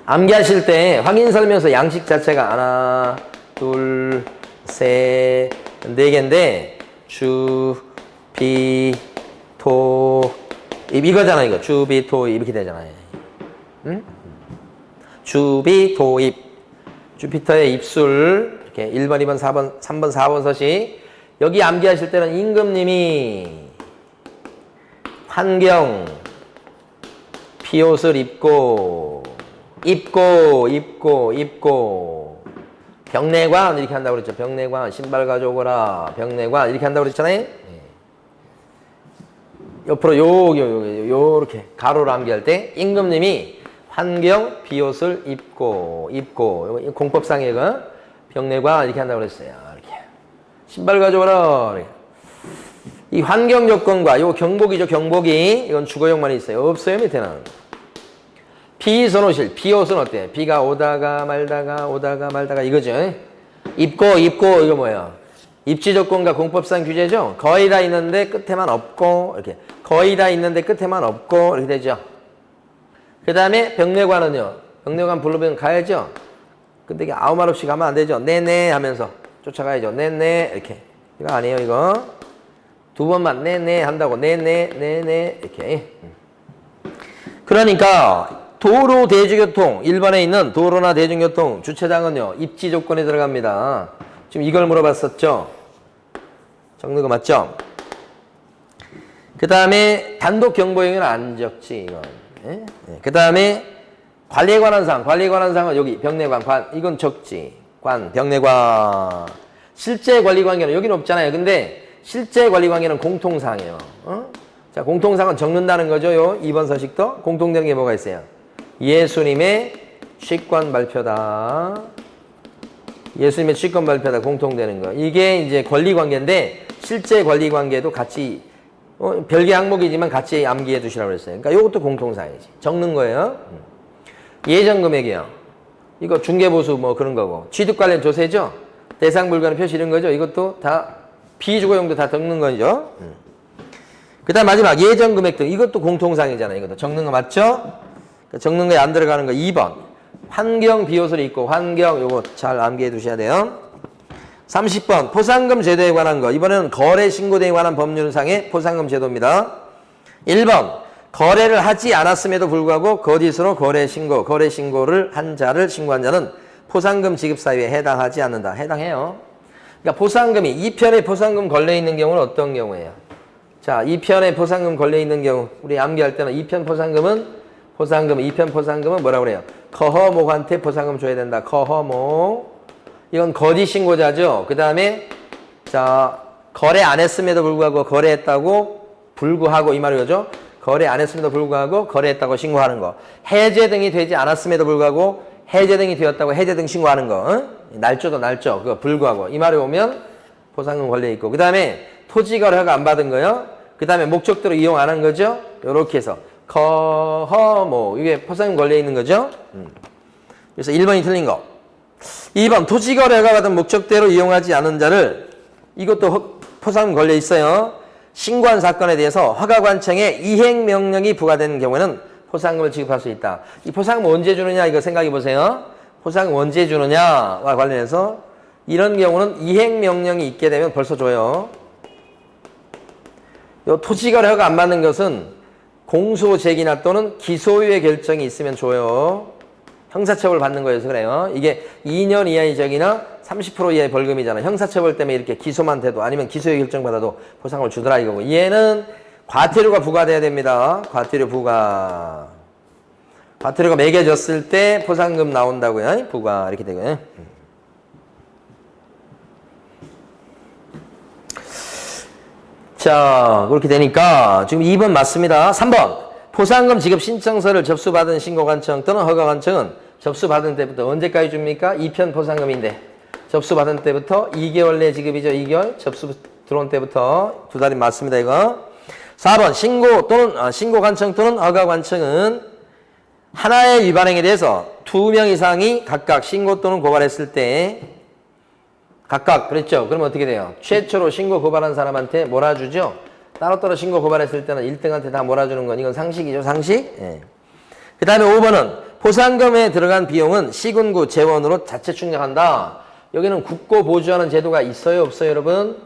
암기하실 때 확인설명서 양식 자체가 하나, 둘, 셋, 네 개인데 주, 비, 토, 입 이거잖아 이거. 주, 비, 토, 입 이렇게 되잖아요. 응? 주, 비, 토, 입. 주피터의 입술 이렇게 1번, 2번, 4번, 3번, 4번 서식. 여기 암기하실 때는 임금님이 환경, 비옷을 입고 병내관 이렇게 한다고 그랬죠. 병내관 신발 가져오거라. 병내관 이렇게 한다고 그랬잖아요. 네. 옆으로 요렇게 가로로 암기할 때 임금님이 환경 비옷을 입고 공법상의 병내관 이렇게 한다고 그랬어요. 이렇게 신발 가져오라. 이렇게. 이 환경 조건과 요 경복이죠. 경복이 이건 주거용만 있어요. 없어요 밑에는. 비선호실, 비옷은 어때? 비가 오다가 말다가 이거죠. 입고 이거 뭐예요? 입지 조건과 공법상 규제죠. 거의 다 있는데 끝에만 없고 이렇게 거의 다 있는데 끝에만 없고 이렇게 되죠. 그 다음에 병내관은요. 병내관 불러보면 가야죠. 근데 이게 아무 말 없이 가면 안 되죠. 네네 하면서 쫓아가야죠. 네네 이렇게 이거 아니에요 이거. 두 번만 네네 한다고 네네 이렇게. 그러니까 도로 대중교통 1번에 있는 도로나 대중교통 주차장은요 입지 조건에 들어갑니다. 지금 이걸 물어봤었죠. 적는 거 맞죠? 그 다음에 단독 경보행위는 안 적지 이건. 네? 네. 그 다음에 관리에 관한 사항은 여기 병내관 이건 적지. 병내관. 실제 관리관계는 여기는 없잖아요. 근데 실제 관리관계는 공통사항이에요. 자, 공통사항은 적는다는 거죠. 요 2번 서식도 공통되는 게 뭐가 있어요? 예수님의 취권 발표다. 예수님의 취권 발표다. 공통되는 거. 이게 이제 권리관계인데 실제 권리 관계도 같이 별개 항목이지만 같이 암기해 두시라고 그랬어요. 그러니까 이것도 공통사항이지. 적는 거예요. 예정 금액이요. 이거 중개보수 뭐 그런 거고. 취득 관련 조세죠. 대상 불가능 표시 이런 거죠. 이것도 다 비주거용도 다 적는 거죠. 그 다음 마지막 예정 금액 등 이것도 공통사항이잖아요. 이것도 적는 거 맞죠? 적는 거에 안 들어가는 거 2번. 환경 비효설이 있고 환경 요거 잘 암기해 두셔야 돼요. 30번 포상금 제도에 관한 거. 이번에는 거래 신고등에 관한 법률상의 포상금 제도입니다. 1번 거래를 하지 않았음에도 불구하고 거짓으로 거래 신고를 한 자를 신고한 자는 포상금 지급 사유에 해당하지 않는다. 해당해요. 그러니까 포상금이 2편에 포상금 걸려있는 경우는 어떤 경우예요? 자, 2편에 포상금 걸려있는 경우 우리 암기할 때는 2편 포상금은 2편 포상금은 뭐라고 그래요? 거허목한테 포상금 줘야 된다. 거허목. 이건 거짓 신고자죠. 그 다음에 자 거래 안 했음에도 불구하고 거래했다고 불구하고 이 말이죠. 거래 안 했음에도 불구하고 거래했다고 신고하는 거. 해제 등이 되지 않았음에도 불구하고 해제 등이 되었다고 해제 등 신고하는 거. 응? 날조도 날조. 그거 불구하고. 이 말이 오면 포상금 걸려있고. 그 다음에 토지거래 허가 안 받은 거요. 그 다음에 목적대로 이용 안 한 거죠. 요렇게 해서 거허모. 이게 포상금 걸려있는 거죠. 그래서 1번이 틀린 거. 2번 토지거래 허가 받은 목적대로 이용하지 않은 자를 이것도 포상금 걸려있어요. 신고한 사건에 대해서 허가관청에 이행명령이 부과되는 경우에는 포상금을 지급할 수 있다. 이 포상금 언제 주느냐 이거 생각해 보세요. 포상금 언제 주느냐와 관련해서 이런 경우는 이행명령이 있게 되면 벌써 줘요. 요 토지거래 허가 안 받는 것은 공소제기나 또는 기소유예 결정이 있으면 줘요. 형사처벌 받는 거여서 그래요. 이게 2년 이하의 적이나 30% 이하의 벌금이잖아. 형사처벌 때문에 이렇게 기소만 돼도 아니면 기소유예 결정 받아도 포상금을 주더라 이거고. 얘는 과태료가 부과돼야 됩니다. 과태료 부과. 과태료가 매겨졌을 때 포상금 나온다고요. 부과 이렇게 되고요. 자, 그렇게 되니까 지금 2번 맞습니다. 3번. 포상금 지급 신청서를 접수받은 신고관청 또는 허가관청은 접수받은 때부터 언제까지 줍니까? 2편 포상금인데 접수받은 때부터 2개월 내 지급이죠. 2개월 접수 들어온 때부터 2달이 맞습니다. 이거. 4번 신고관청 또는 허가관청은 하나의 위반행위에 대해서 2명 이상이 각각 신고 또는 고발했을 때 각각 그랬죠. 그러면 어떻게 돼요? 최초로 신고 고발한 사람한테 몰아주죠. 따로따로 신고 고발했을 때는 1등한테 다 몰아주는 건 이건 상식이죠. 상식. 예. 그 다음에 5번은 포상금에 들어간 비용은 시군구 재원으로 자체 충당한다. 여기는 국고 보조하는 제도가 있어요? 없어요? 여러분?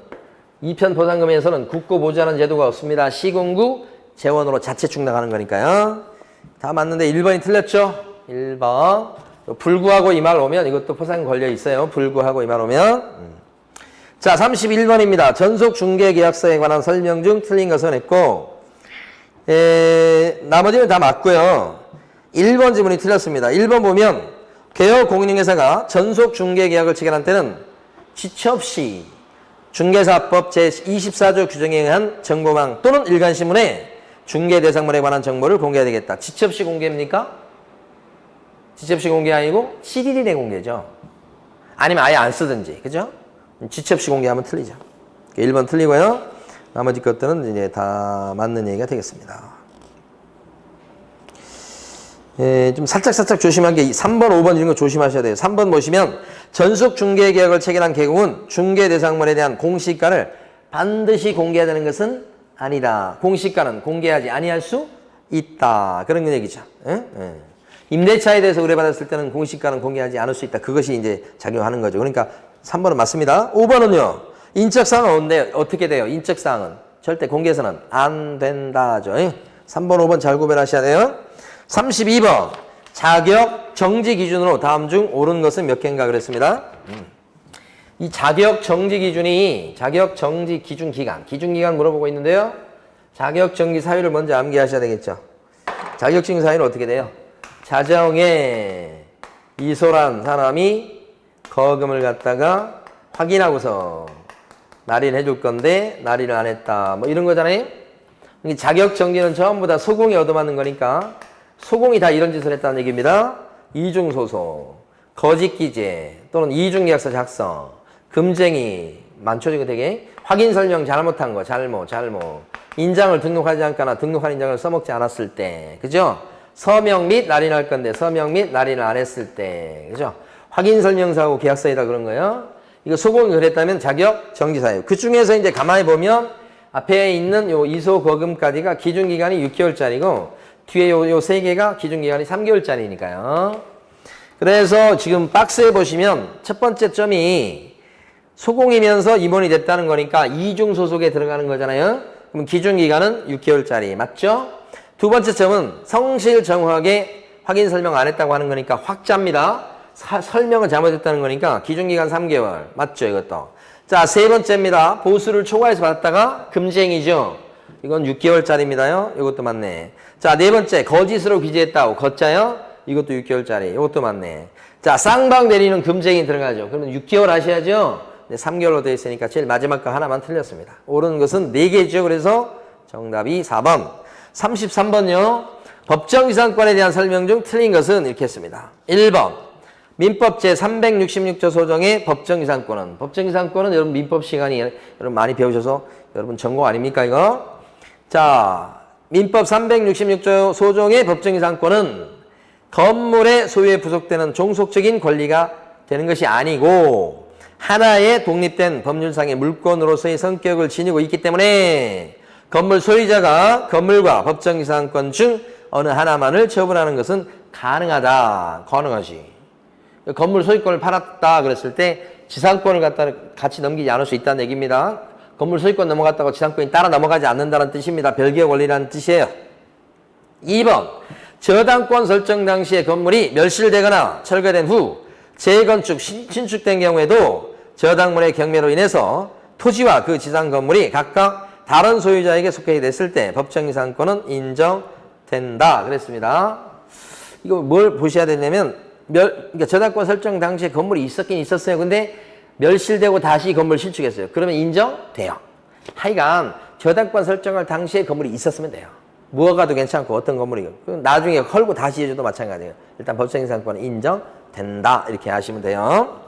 2편 포상금에서는 국고 보조하는 제도가 없습니다. 시군구 재원으로 자체 충당하는 거니까요. 다 맞는데 1번이 틀렸죠? 1번. 불구하고 이 말 오면 이것도 포상금 걸려 있어요. 불구하고 이 말 오면. 자, 31번입니다. 전속중개계약서에 관한 설명 중 틀린 것은 했고 나머지는 다 맞고요. 1번 지문이 틀렸습니다. 1번 보면 개업공인중개사가 전속중개계약을 체결한 때는 지체 없이 중개사법 제24조 규정에 의한 정보망 또는 일간신문에 중개대상물에 관한 정보를 공개해야 되겠다. 지체 없이 공개입니까? 지체 없이 공개 아니고 7일이내 공개죠. 아니면 아예 안 쓰든지. 그죠? 지체 없이 공개하면 틀리죠. 1번 틀리고요. 나머지 것들은 이제 다 맞는 얘기가 되겠습니다. 좀 살짝 조심한 게 3번, 5번 이런 거 조심하셔야 돼요. 3번 보시면 전속중개계약을 체결한 개국은 중개대상물에 대한 공시가를 반드시 공개해야 되는 것은 아니다. 공시가는 공개하지 아니할 수 있다. 그런 얘기죠. 임대차에 대해서 의뢰받았을 때는 공시가는 공개하지 않을 수 있다. 그것이 이제 작용하는 거죠. 그러니까 3번은 맞습니다. 5번은요. 인적사항은 어떻게 돼요? 인적사항은 절대 공개해서는 안 된다죠. 3번, 5번 잘 구별하셔야 돼요. 32번 자격 정지 기준으로 다음 중 옳은 것은 몇 개인가 그랬습니다. 이 자격 정지 기준이 자격 정지 기준 기간 물어보고 있는데요. 자격 정지 사유를 먼저 암기하셔야 되겠죠. 자격 정지 사유는 어떻게 돼요? 자정에 이소란 사람이 거금을 갖다가 확인하고서 날인해 줄 건데 날인을 안 했다. 뭐 이런 거잖아요. 자격 정지는 전부 다 소공이 얻어맞는 거니까 소공이 다 이런 짓을 했다는 얘기입니다. 이중소송, 거짓기재 또는 이중계약서 작성, 금쟁이 많죠, 이거 되게. 확인 설명 잘못한 거, 잘못. 인장을 등록하지 않거나 등록한 인장을 써먹지 않았을 때, 그죠? 서명 및 날인할 건데 서명 및 날인을 안 했을 때, 그죠? 확인 설명서하고 계약서에다 그런 거예요. 이거 소공이 그랬다면 자격 정지사유. 그 중에서 이제 가만히 보면 앞에 있는 요 이소거금까지가 기준기간이 6개월짜리고 뒤에 요 세 개가 기준기간이 3개월짜리니까요. 그래서 지금 박스에 보시면 첫 번째 점이 소공이면서 임원이 됐다는 거니까 이중 소속에 들어가는 거잖아요. 그럼 기준기간은 6개월짜리 맞죠? 두 번째 점은 성실 정확하게 확인 설명 안 했다고 하는 거니까 확자입니다. 설명을 잘못했다는 거니까 기준기간 3개월 맞죠, 이것도. 자, 세 번째입니다. 보수를 초과해서 받았다가 금지행위죠. 이건 6개월짜리입니다요. 이것도 맞네. 자, 네 번째 거짓으로 기재했다고 거짜요. 이것도 6개월짜리. 이것도 맞네. 자, 쌍방 내리는 금지행위 들어가죠. 그러면 6개월 하셔야죠. 네, 3개월로 되어 있으니까 제일 마지막 거 하나만 틀렸습니다. 옳은 것은 4개죠. 그래서 정답이 4번. 33번요. 법정이상권에 대한 설명 중 틀린 것은 이렇게 했습니다. 1번. 민법 제366조 소정의 법정이상권은. 법정이상권은 여러분 민법 시간이 여러분 많이 배우셔서 여러분 전공 아닙니까 이거? 자, 민법 366조 소정의 법정이상권은 건물의 소유에 부속되는 종속적인 권리가 되는 것이 아니고 하나의 독립된 법률상의 물권으로서의 성격을 지니고 있기 때문에 건물 소유자가 건물과 법정이상권 중 어느 하나만을 처분하는 것은 가능하지. 건물 소유권을 팔았다 그랬을 때 지상권을 갖다 같이 넘기지 않을 수 있다는 얘기입니다. 건물 소유권 넘어갔다고 지상권이 따라 넘어가지 않는다는 뜻입니다. 별개의 권리라는 뜻이에요. 2번. 저당권 설정 당시에 건물이 멸실되거나 철거된 후 재건축, 신축된 경우에도 저당물의 경매로 인해서 토지와 그 지상 건물이 각각 다른 소유자에게 속하게 됐을 때 법정이상권은 인정된다 그랬습니다. 이거 뭘 보셔야 되냐면 그러니까 저당권 설정 당시에 건물이 있었긴 있었어요. 근데 멸실되고 다시 건물 신축했어요. 그러면 인정돼요. 하여간 저당권 설정할 당시에 건물이 있었으면 돼요. 무허가도 괜찮고 어떤 건물이 나중에 헐고 다시 해줘도 마찬가지예요. 일단 법정이상권은 인정된다 이렇게 하시면 돼요.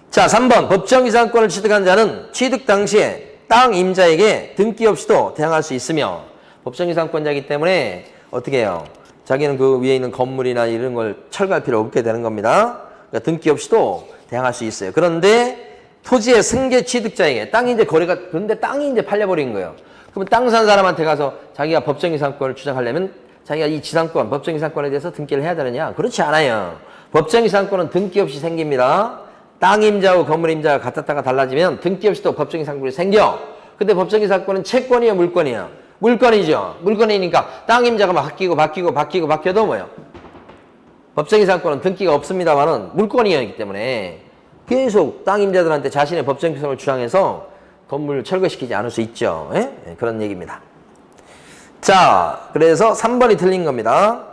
자, 3번. 법정이상권을 취득한 자는 취득 당시에 땅 임자에게 등기 없이도 대항할 수 있으며 법정이상권자이기 때문에 어떻게 해요? 자기는 그 위에 있는 건물이나 이런 걸 철거할 필요 없게 되는 겁니다. 그러니까 등기 없이도 대항할 수 있어요. 그런데 토지의 승계 취득자에게 땅이 이제 그런데 땅이 이제 팔려버린 거예요. 그러면 땅 산 사람한테 가서 자기가 법정이상권을 주장하려면 자기가 이 지상권, 법정이상권에 대해서 등기를 해야 되느냐? 그렇지 않아요. 법정이상권은 등기 없이 생깁니다. 땅 임자하고 건물 임자가 같았다가 달라지면 등기 없이 또 법정이상권이 생겨. 근데 법정이상권은 채권이에요, 물권이에요? 물권이죠. 물권이니까 땅 임자가 바뀌어도 뭐예요? 법정이상권은 등기가 없습니다만은 물권이기 때문에 계속 땅 임자들한테 자신의 법정성을 주장해서 건물을 철거시키지 않을 수 있죠. 예? 그런 얘기입니다. 자, 그래서 3번이 틀린 겁니다.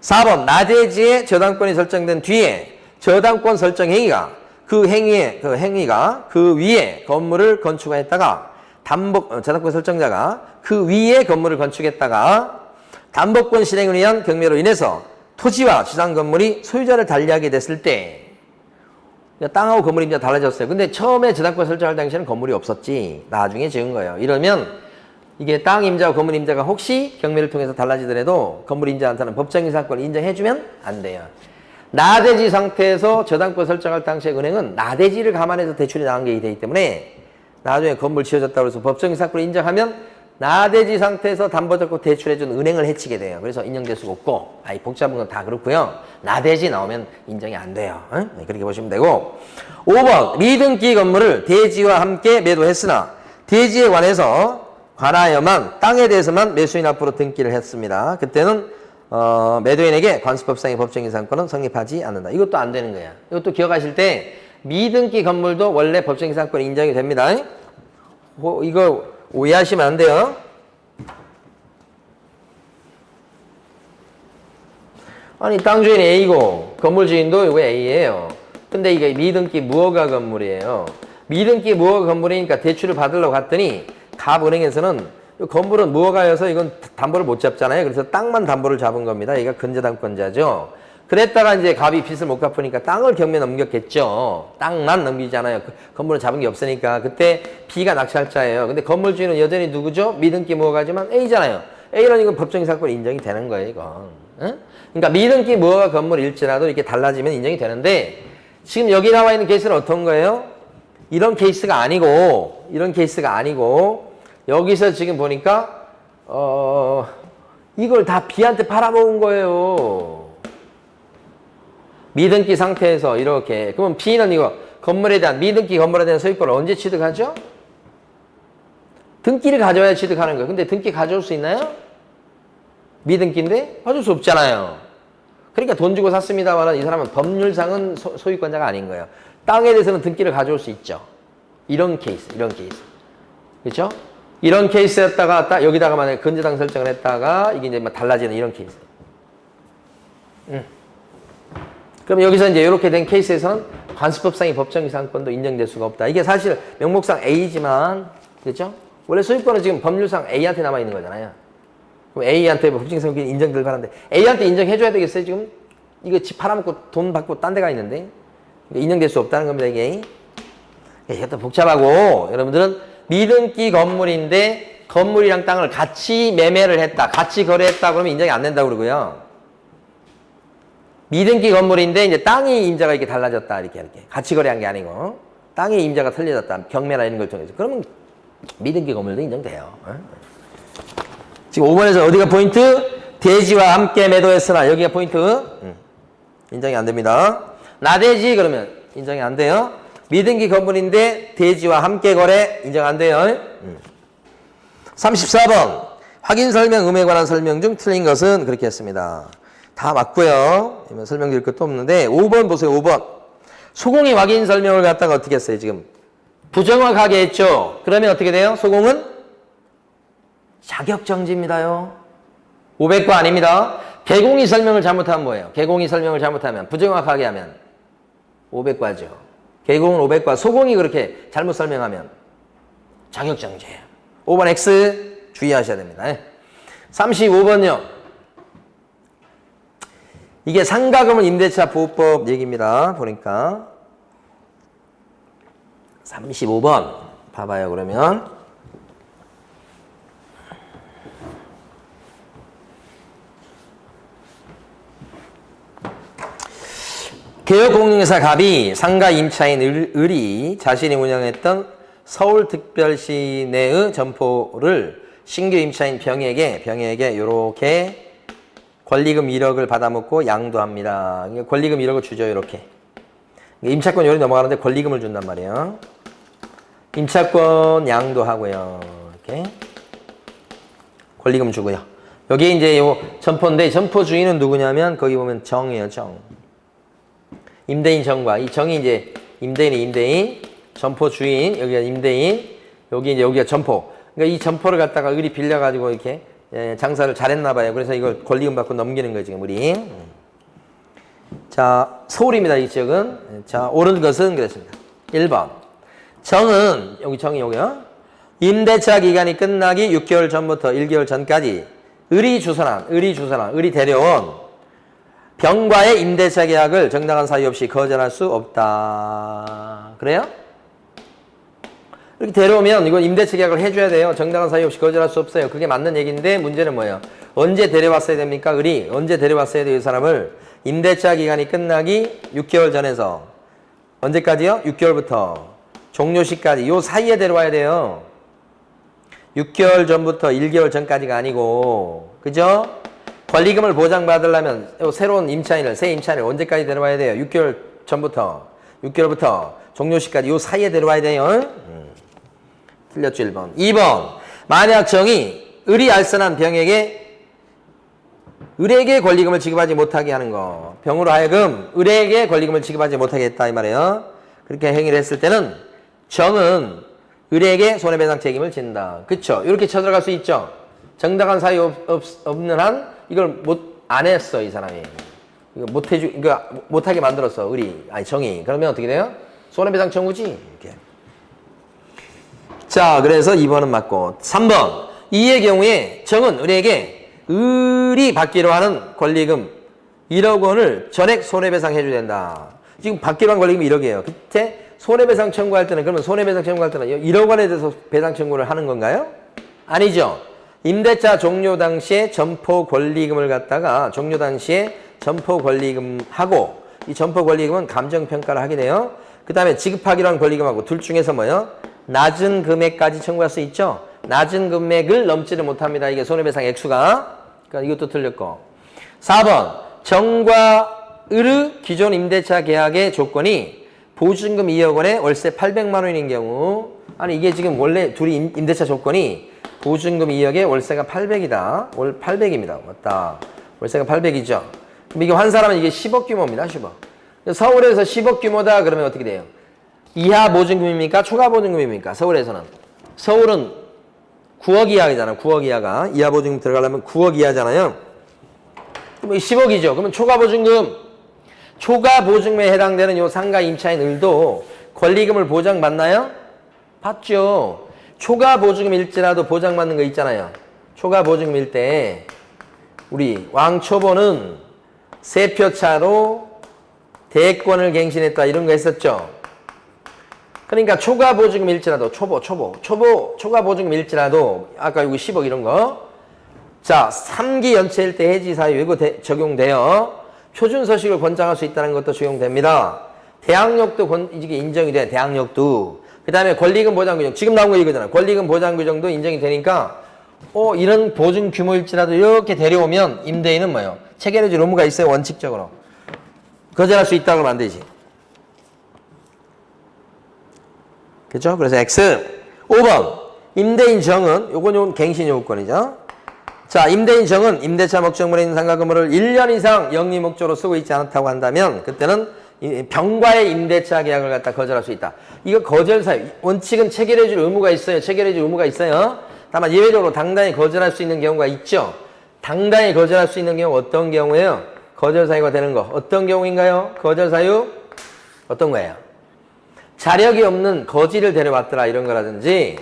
4번. 나대지에 저당권이 설정된 뒤에 저당권 설정 행위가 그 행위가 그 위에 건물을 건축했다가 저당권 설정자가 그 위에 건물을 건축했다가 담보권 실행을 위한 경매로 인해서 토지와 지상 건물이 소유자를 달리하게 됐을 때 땅하고 건물 임자 달라졌어요. 근데 처음에 저당권 설정할 당시에는 건물이 없었지. 나중에 지은 거예요. 이러면 이게 땅 임자와 건물 임자가 혹시 경매를 통해서 달라지더라도 건물 임자한테는 법정이상권을 인정해주면 안 돼요. 나대지 상태에서 저당권 설정할 당시에 은행은 나대지를 감안해서 대출이 나온 게 되기 때문에 나중에 건물 지어졌다고 해서 법정이상권을 인정하면 나대지 상태에서 담보 잡고 대출해준 은행을 해치게 돼요. 그래서 인정될 수가 없고, 복잡한 건 다 그렇고요. 나대지 나오면 인정이 안 돼요. 네, 그렇게 보시면 되고. 5번. 미등기 건물을 대지와 함께 매도했으나 대지에 관하여만 땅에 대해서만 매수인 앞으로 등기를 했습니다. 그때는 매도인에게 관습법상의 법정이상권은 성립하지 않는다. 이것도 안 되는 거야. 이것도 기억하실 때 미등기 건물도 원래 법정이상권이 인정이 됩니다. 이거 오해하시면 안 돼요. 아니, 땅 주인이 A고 건물 주인도 왜 A예요? 근데 이게 미등기 무허가 건물이에요. 미등기 무허가 건물이니까 대출을 받으려고 갔더니 갑은행에서는 건물은 무허가여서 이건 담보를 못 잡잖아요. 그래서 땅만 담보를 잡은 겁니다. 얘가 근저당권자죠. 그랬다가 이제 갑이 빚을 못 갚으니까 땅을 경매에 넘겼겠죠. 땅만 넘기잖아요. 건물은 잡은 게 없으니까. 그때 B가 낙찰자예요. 근데 건물 주인은 여전히 누구죠? 미등기 무허가지만 A잖아요. A는 이건 법정의 사건이 인정이 되는 거예요, 이건. 응? 그러니까 미등기 무허가 건물일지라도 이렇게 달라지면 인정이 되는데 지금 여기 나와 있는 케이스는 어떤 거예요? 이런 케이스가 아니고 여기서 지금 보니까 이걸 다 B한테 팔아먹은 거예요. 미등기 상태에서 이렇게. 그러면 B는 이거 건물에 대한 미등기 건물에 대한 소유권을 언제 취득하죠? 등기를 가져와야 취득하는 거예요. 근데 등기 가져올 수 있나요? 미등기인데 가져올 수 없잖아요. 그러니까 돈 주고 샀습니다만 이 사람은 법률상은 소유권자가 아닌 거예요. 땅에 대해서는 등기를 가져올 수 있죠. 이런 케이스. 그렇죠? 이런 케이스였다가 딱 여기다가 만약에 근저당 설정을 했다가 이게 이제 달라지는 이런 케이스. 그럼 여기서 이제 이렇게 된 케이스에서는 관습법상의 법정이상권도 인정될 수가 없다. 이게 사실 명목상 A지만, 그렇죠? 원래 소유권은 지금 법률상 A한테 남아 있는 거잖아요. 그럼 A한테 법정이상권이 인정될 바란데 A한테 인정해줘야 되겠어요, 지금? 이거 집 팔아먹고 돈 받고 딴 데가 있는데 인정될 수 없다는 겁니다, 이게. 이것도 복잡하고 여러분들은 미등기 건물인데 건물이랑 땅을 같이 매매를 했다, 같이 거래했다 그러면 인정이 안 된다고 그러고요. 미등기 건물인데 이제 땅의 임자가 이렇게 달라졌다, 이렇게 같이 거래한 게 아니고 땅의 임자가 틀려졌다, 경매나 이런 걸 통해서 그러면 미등기 건물도 인정돼요. 지금 5번에서 어디가 포인트? 대지와 함께 매도했으나 여기가 포인트. 인정이 안 됩니다. 나대지 그러면 인정이 안 돼요. 미등기 건물인데 대지와 함께 거래 인정 안 돼요. 34번 확인 설명 음에 관한 설명 중 틀린 것은 그렇게 했습니다. 다 맞고요. 설명드릴 것도 없는데 5번 보세요. 5번 소공이 확인 설명을 갖다가 어떻게 했어요? 지금 부정확하게 했죠. 그러면 어떻게 돼요? 소공은 자격정지입니다요. 500과 아닙니다. 개공이 설명을 잘못하면 뭐예요? 개공이 설명을 잘못하면 부정확하게 하면 500과죠. 개공은 500과 소공이 그렇게 잘못 설명하면 자격정지예요. 5번 X 주의하셔야 됩니다. 35번요. 이게 상가금은 임대차 보호법 얘기입니다. 보니까 35번 봐봐요. 그러면 개혁공인회사 갑이 상가 임차인 을이 자신이 운영했던 서울특별시 내의 점포를 신규 임차인 병에게 이렇게 권리금 1억을 받아먹고 양도합니다. 권리금 1억을 주죠. 이렇게 임차권 요리 넘어가는데 권리금을 준단 말이에요. 임차권 양도하고요. 이렇게 권리금 주고요. 여기 이제 요 점포인데 점포 주인은 누구냐면 거기 보면 정이에요. 정. 임대인 정과 이 정이 이제 임대인 점포 주인 여기가 임대인 여기가 점포. 그러니까 이 점포를 갖다가 을이 빌려가지고 이렇게 장사를 잘했나 봐요. 그래서 이걸 권리금 받고 넘기는 거예요, 지금 우리. 자, 서울입니다, 이 지역은. 자, 옳은 것은 그랬습니다. 1번. 정은, 여기 정이 여기요. 임대차 기간이 끝나기 6개월 전부터 1개월 전까지 을이 데려온 병과의 임대차 계약을 정당한 사유 없이 거절할 수 없다. 그래요? 이렇게 데려오면 이건 임대차 계약을 해줘야 돼요. 정당한 사유 없이 거절할 수 없어요. 그게 맞는 얘기인데 문제는 뭐예요? 언제 데려왔어야 됩니까? 을이 언제 데려왔어야 돼요? 이 사람을 임대차 기간이 끝나기 6개월 전에서 언제까지요? 6개월부터 종료시까지 요 사이에 데려와야 돼요. 6개월 전부터 1개월 전까지가 아니고 그죠? 권리금을 보장받으려면 새로운 임차인을 새 임차인을 언제까지 데려와야 돼요? 6개월 전부터 6개월부터 종료시까지 요 사이에 데려와야 돼요. 틀렸죠 1번. 2번. 만약 정이 을이 알선한 병에게 을에게 권리금을 지급하지 못하게 하는 거. 병으로 하여금 을에게 권리금을 지급하지 못하게 했다 이 말이에요. 그렇게 행위를 했을 때는 정은 을에게 손해배상 책임을 진다. 그쵸? 이렇게 쳐들어갈 수 있죠. 정당한 사유 없는 한 이걸 안 했어 이 사람이. 이거 못하게 만들었어 정이. 그러면 어떻게 돼요? 손해배상 청구지. 이렇게. 자, 그래서 2번은 맞고 3번. 이의 경우에 정은 을에게 을이 받기로 하는 권리금 1억 원을 전액 손해배상 해줘야 된다. 지금 받기로한 권리금이 1억이에요. 그때 손해배상 청구할 때는 그러면 손해배상 청구할 때는 1억 원에 대해서 배상 청구를 하는 건가요? 아니죠. 임대차 종료 당시에 점포 권리금을 갖다가 종료 당시에 점포 권리금하고 이 점포 권리금은 감정평가를 하게 돼요. 그 다음에 지급하기로 한 권리금하고 둘 중에서 뭐요? 낮은 금액까지 청구할 수 있죠. 낮은 금액을 넘지를 못합니다. 이게 손해배상 액수가. 그러니까 이것도 틀렸고. 4번 정과 을의 기존 임대차 계약의 조건이 보증금 2억 원에 월세 800만 원인 경우 아니 이게 지금 원래 둘이 임대차 조건이 보증금 2억에 월세가 800이다. 월 800입니다. 맞다. 월세가 800이죠. 그럼 이게 환산하면 이게 10억 규모입니다. 10억. 서울에서 10억 규모다 그러면 어떻게 돼요? 이하 보증금입니까? 초과 보증금입니까? 서울에서는. 서울은 9억 이하잖아. 9억 이하가. 이하 보증금 들어가려면 9억 이하잖아요. 그럼 10억이죠. 그러면 초과 보증금. 초과 보증금에 해당되는 요 상가 임차인 을도 권리금을 보장받나요? 받죠. 초과 보증금일지라도 보장받는 거 있잖아요. 초과 보증금일 때 우리 왕초보는 세표차로 대권을 갱신했다 이런 거 했었죠. 그러니까 초과 보증금일지라도 초과 보증금일지라도 아까 여기 10억 이런 거 자 3기 연체일 때 해지 사유 이거 적용돼요. 표준서식을 권장할 수 있다는 것도 적용됩니다. 대항력도 이게 인정이 돼. 대항력도. 그 다음에 권리금 보장 규정. 지금 나온 거 이거잖아. 권리금 보장 규정도 인정이 되니까 이런 보증 규모일지라도 이렇게 데려오면 임대인은 뭐예요? 체결해줄 의무가 있어요. 원칙적으로. 거절할 수 있다고 하면 안 되지. 그렇죠? 그래서 X. 5번. 임대인 정은 요건 갱신 요건이죠. 자, 임대인 정은 임대차 목적물에 있는 상가 건물을 1년 이상 영리 목적으로 쓰고 있지 않다고 한다면 그때는 병과의 임대차 계약을 갖다 거절할 수 있다. 이거 거절 사유. 원칙은 체결해줄 의무가 있어요. 체결해줄 의무가 있어요. 다만 예외적으로 당당히 거절할 수 있는 경우가 있죠. 당당히 거절할 수 있는 경우 어떤 경우예요? 거절 사유가 되는 거. 어떤 경우인가요? 거절 사유? 어떤 거예요? 자력이 없는 거지를 데려왔더라 이런 거라든지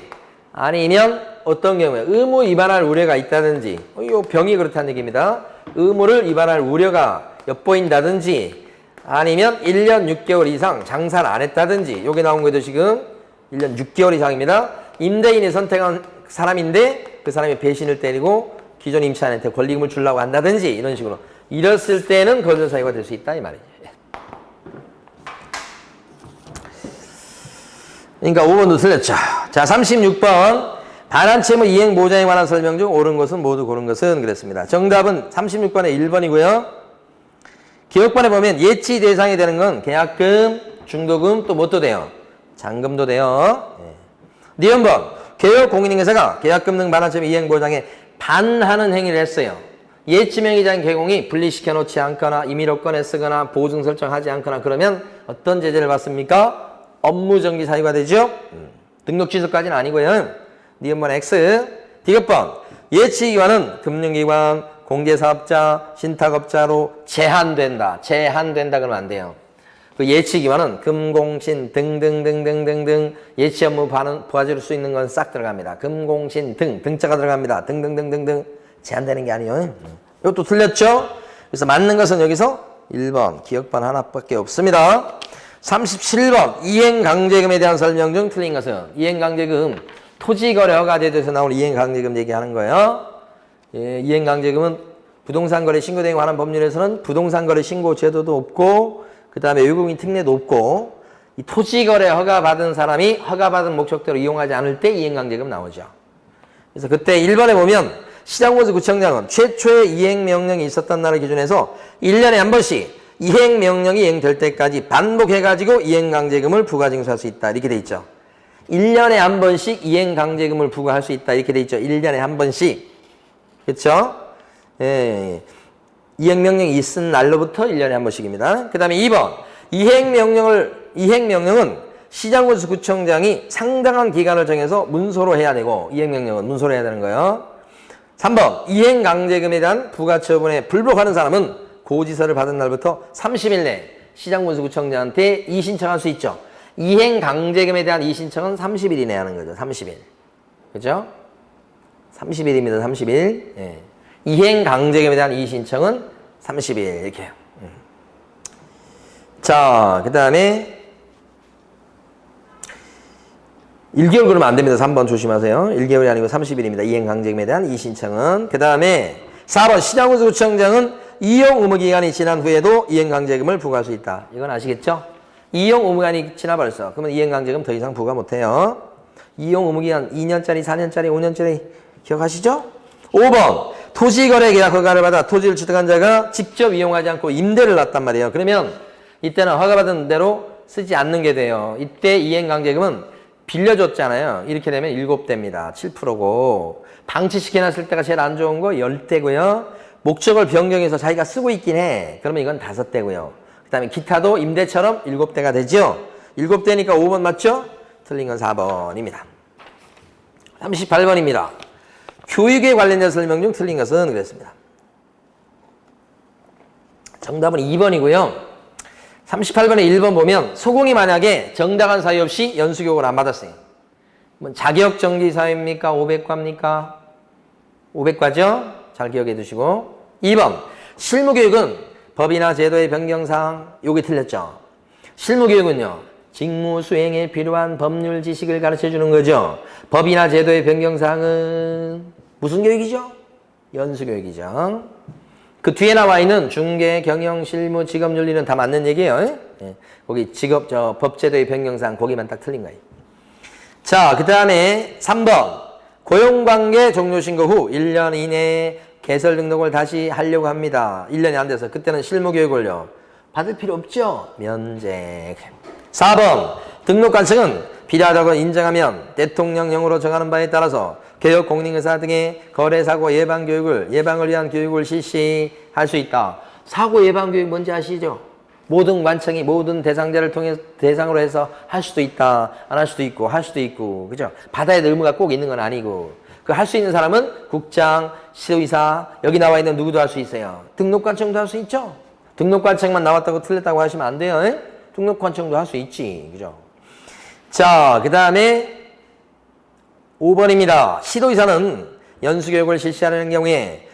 아니면 어떤 경우에 의무 위반할 우려가 있다든지 이 병이 그렇다는 얘기입니다. 의무를 위반할 우려가 엿보인다든지 아니면 1년 6개월 이상 장사를 안 했다든지 요게 나온 거죠 지금 1년 6개월 이상입니다. 임대인이 선택한 사람인데 그 사람이 배신을 때리고 기존 임차인한테 권리금을 주려고 한다든지 이런 식으로 이랬을 때는 거절 사유가 될 수 있다 이 말이죠. 그러니까 5번도 틀렸죠. 자 36번 반환채무 이행 보장에 관한 설명 중 옳은 것은 모두 고른 것은 그랬습니다. 정답은 36번에 1번이고요. 기억번에 보면 예치 대상이 되는 건 계약금, 중도금 또 뭣도 돼요? 잔금도 돼요. 니은번 개업 공인인계사가 계약금 등 반환채무 이행 보장에 반하는 행위를 했어요. 예치명의자인 개공이 분리시켜 놓지 않거나 임의로건에 쓰거나 보증 설정하지 않거나 그러면 어떤 제재를 받습니까? 업무정지 사유가 되죠. 등록 취소까지는 아니고요. 니은번 X. 디귿번 예치기관은 금융기관, 공제사업자, 신탁업자로 제한된다. 제한된다 그러면 안 돼요. 그 예치기관은 금공신 등등등등등등 예치 업무 도와줄 수 있는 건 싹 들어갑니다. 금공신 등자가 들어갑니다. 등등등등등 제한되는 게 아니에요. 이것도 틀렸죠? 그래서 맞는 것은 여기서 1번 기억번 하나밖에 없습니다. 37번 이행강제금에 대한 설명 중 틀린 것은 이행강제금 토지거래 허가제도에서 나온 이행강제금 얘기하는 거예요. 예, 이행강제금은 부동산거래 신고 등에 관한 법률에서는 부동산거래 신고 제도도 없고 그 다음에 외국인 특례도 없고 이 토지거래 허가받은 사람이 허가받은 목적대로 이용하지 않을 때 이행강제금 나오죠. 그래서 그때 1번에 보면 시장군수구청장은 최초의 이행명령이 있었던 날을 기준해서 1년에 한 번씩 이행명령이 이행될 때까지 반복해가지고 이행강제금을 부과징수할 수 있다. 이렇게 돼 있죠. 1년에 한 번씩 이행강제금을 부과할 수 있다. 이렇게 돼 있죠. 1년에 한 번씩. 그렇죠? 예. 이행명령이 있은 날로부터 1년에 한 번씩입니다. 그 다음에 2번. 이행명령은 시장군수구청장이 상당한 기간을 정해서 문서로 해야 되고, 이행명령은 문서로 해야 되는 거예요. 3번. 이행강제금에 대한 부가처분에 불복하는 사람은 고지서를 받은 날부터 30일 내 시장군수구청장한테 이의신청할 수 있죠. 이행강제금에 대한 이의신청은 30일 이내에 하는 거죠. 30일. 그죠? 30일입니다. 30일. 예. 이행강제금에 대한 이의신청은 30일 이렇게 해요. 자, 그 다음에 1개월 그러면 안 됩니다. 3번 조심하세요. 1개월이 아니고 30일입니다. 이행강제금에 대한 이의신청은. 그 다음에 4번 시장군수구청장은 이용 의무기간이 지난 후에도 이행강제금을 부과할 수 있다. 이건 아시겠죠? 이용 의무기간이 지나 벌써. 그러면 이행강제금 더 이상 부과 못해요. 이용 의무기간 2년짜리, 4년짜리, 5년짜리 기억하시죠? 5번 토지거래계약 허가를 받아 토지를 취득한 자가 직접 이용하지 않고 임대를 놨단 말이에요. 그러면 이때는 허가받은 대로 쓰지 않는 게 돼요. 이때 이행강제금은 빌려줬잖아요. 이렇게 되면 7대입니다. 7%고 방치시켜놨을 때가 제일 안 좋은 거 10대고요. 목적을 변경해서 자기가 쓰고 있긴 해. 그러면 이건 5대고요. 그 다음에 기타도 임대처럼 7대가 되죠. 7대니까 5번 맞죠? 틀린 건 4번입니다. 38번입니다. 교육에 관련된 설명 중 틀린 것은 그랬습니다. 정답은 2번이고요. 38번에 1번 보면 소공이 만약에 정당한 사유 없이 연수교육을 안 받았어요. 자격정지사유입니까? 500과입니까? 500과죠? 잘 기억해 두시고. 2번 실무교육은 법이나 제도의 변경사항 요게 틀렸죠. 실무교육은요. 직무 수행에 필요한 법률 지식을 가르쳐주는 거죠. 법이나 제도의 변경사항은 무슨 교육이죠? 연수교육이죠. 그 뒤에 나와 있는 중개, 경영, 실무, 직업 윤리는 다 맞는 얘기예요. 예. 거기 직업, 법제도의 변경사항 거기만 딱 틀린 거예요. 자, 그 다음에 3번 고용관계 종료 신고 후 1년 이내에 개설 등록을 다시 하려고 합니다. 1년이 안 돼서 그때는 실무교육을요. 받을 필요 없죠? 면책. 4번 등록관청은 필요하다고 인정하면 대통령령으로 정하는 바에 따라서 개혁 공인중개사 등의 거래사고 예방을 위한 교육을 실시할 수 있다. 사고 예방교육 뭔지 아시죠? 모든 관청이 모든 대상자를 대상으로 해서 할 수도 있다. 안 할 수도 있고 할 수도 있고. 그죠? 받아야 될 의무가 꼭 있는 건 아니고. 그 할 수 있는 사람은 국장, 시도의사 여기 나와 있는 누구도 할 수 있어요. 등록관청도 할 수 있죠? 등록관청만 나왔다고 틀렸다고 하시면 안 돼요. 에? 등록관청도 할 수 있지. 그죠? 자, 그 다음에 5번입니다. 시도의사는 연수교육을 실시하는 경우에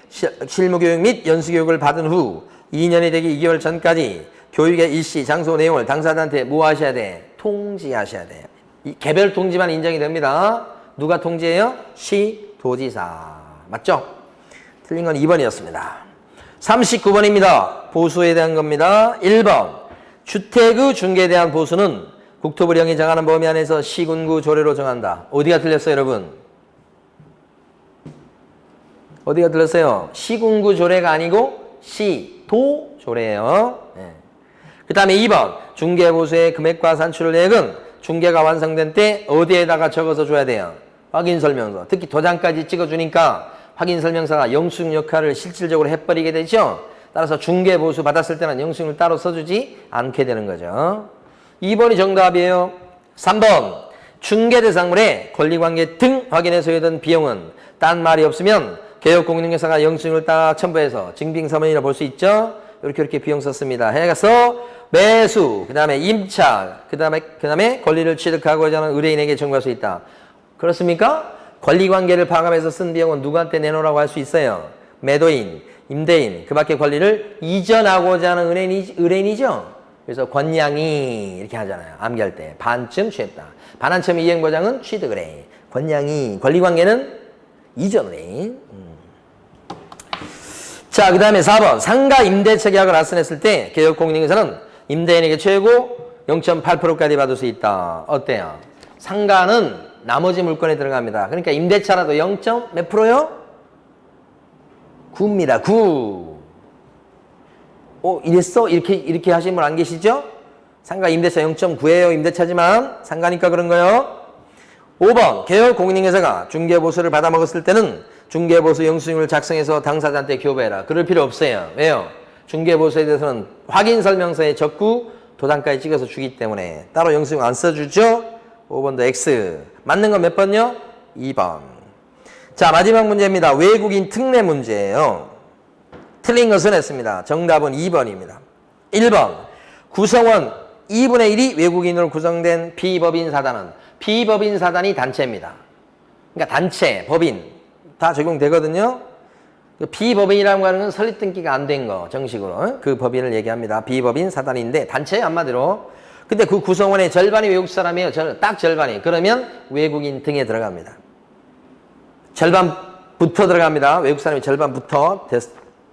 실무교육 및 연수교육을 받은 후 2년이 되기 2개월 전까지 교육의 일시, 장소 내용을 당사자한테 뭐 하셔야 돼? 통지하셔야 돼요. 개별 통지만 인정이 됩니다. 누가 통지해요? 시도지사. 맞죠? 틀린 건 2번이었습니다. 39번입니다. 보수에 대한 겁니다. 1번 주택의 중개에 대한 보수는 국토부령이 정하는 범위 안에서 시군구 조례로 정한다. 어디가 틀렸어요, 여러분? 어디가 틀렸어요? 시군구 조례가 아니고 시도 조례예요. 네. 그 다음에 2번 중개보수의 금액과 산출 내역은 중개가 완성된 때 어디에다가 적어서 줘야 돼요? 확인설명서. 특히 도장까지 찍어주니까 확인설명서가 영수증 역할을 실질적으로 해버리게 되죠. 따라서 중개보수 받았을 때는 영수증을 따로 써주지 않게 되는 거죠. 2번이 정답이에요. 3번 중개 대상물의 권리관계 등 확인에 소요된 비용은 딴 말이 없으면 개혁공인중개사가 영수증을 딱 첨부해서 증빙서면이라 볼 수 있죠. 이렇게 비용 썼습니다. 해가서 매수, 그 다음에 임차, 그 다음에 권리를 취득하고자 하는 의뢰인에게 청구할 수 있다. 그렇습니까? 권리관계를 파악하면서 쓴 비용은 누구한테 내놓으라고 할 수 있어요? 매도인, 임대인, 그 밖에 권리를 이전하고자 하는 의뢰인이죠. 그래서 권양이 이렇게 하잖아요. 암기할 때. 반쯤 취했다. 반환점 이행보장은 취득을 해. 권양이. 권리관계는 이전을 해. 자, 그 다음에 4번. 상가 임대차 계약을 아슨했을 때 개혁공인중개사는 임대인에게 최고 0.8%까지 받을 수 있다. 어때요? 상가는 나머지 물건에 들어갑니다. 그러니까 임대차라도 0. 몇 프로요? 9입니다. 9. 이랬어? 이렇게 하신 분 안 계시죠? 상가 임대차 0.9예요. 임대차지만 상가니까 그런 거요. 5번 개혁 공인중개사가 중개보수를 받아먹었을 때는 중개보수 영수증을 작성해서 당사자한테 교부해라. 그럴 필요 없어요. 왜요? 중개보수에 대해서는 확인설명서에 적고 도장까지 찍어서 주기 때문에 따로 영수증 안 써주죠? 5번도 X. 맞는 건 몇 번요? 2번. 자, 마지막 문제입니다. 외국인 특례 문제예요. 틀린 것은 했습니다. 정답은 2번입니다. 1번 구성원 2분의 1이 외국인으로 구성된 비법인 사단은 단체입니다. 그러니까 단체, 법인 다 적용되거든요. 비법인이라고 하는 건 설립등기가 안 된 거, 정식으로. 그 법인을 얘기합니다. 비법인 사단인데, 단체예요, 한마디로. 근데 그 구성원의 절반이 외국 사람이에요. 딱 절반이. 그러면 외국인 등에 들어갑니다. 절반부터 들어갑니다. 외국 사람이 절반부터.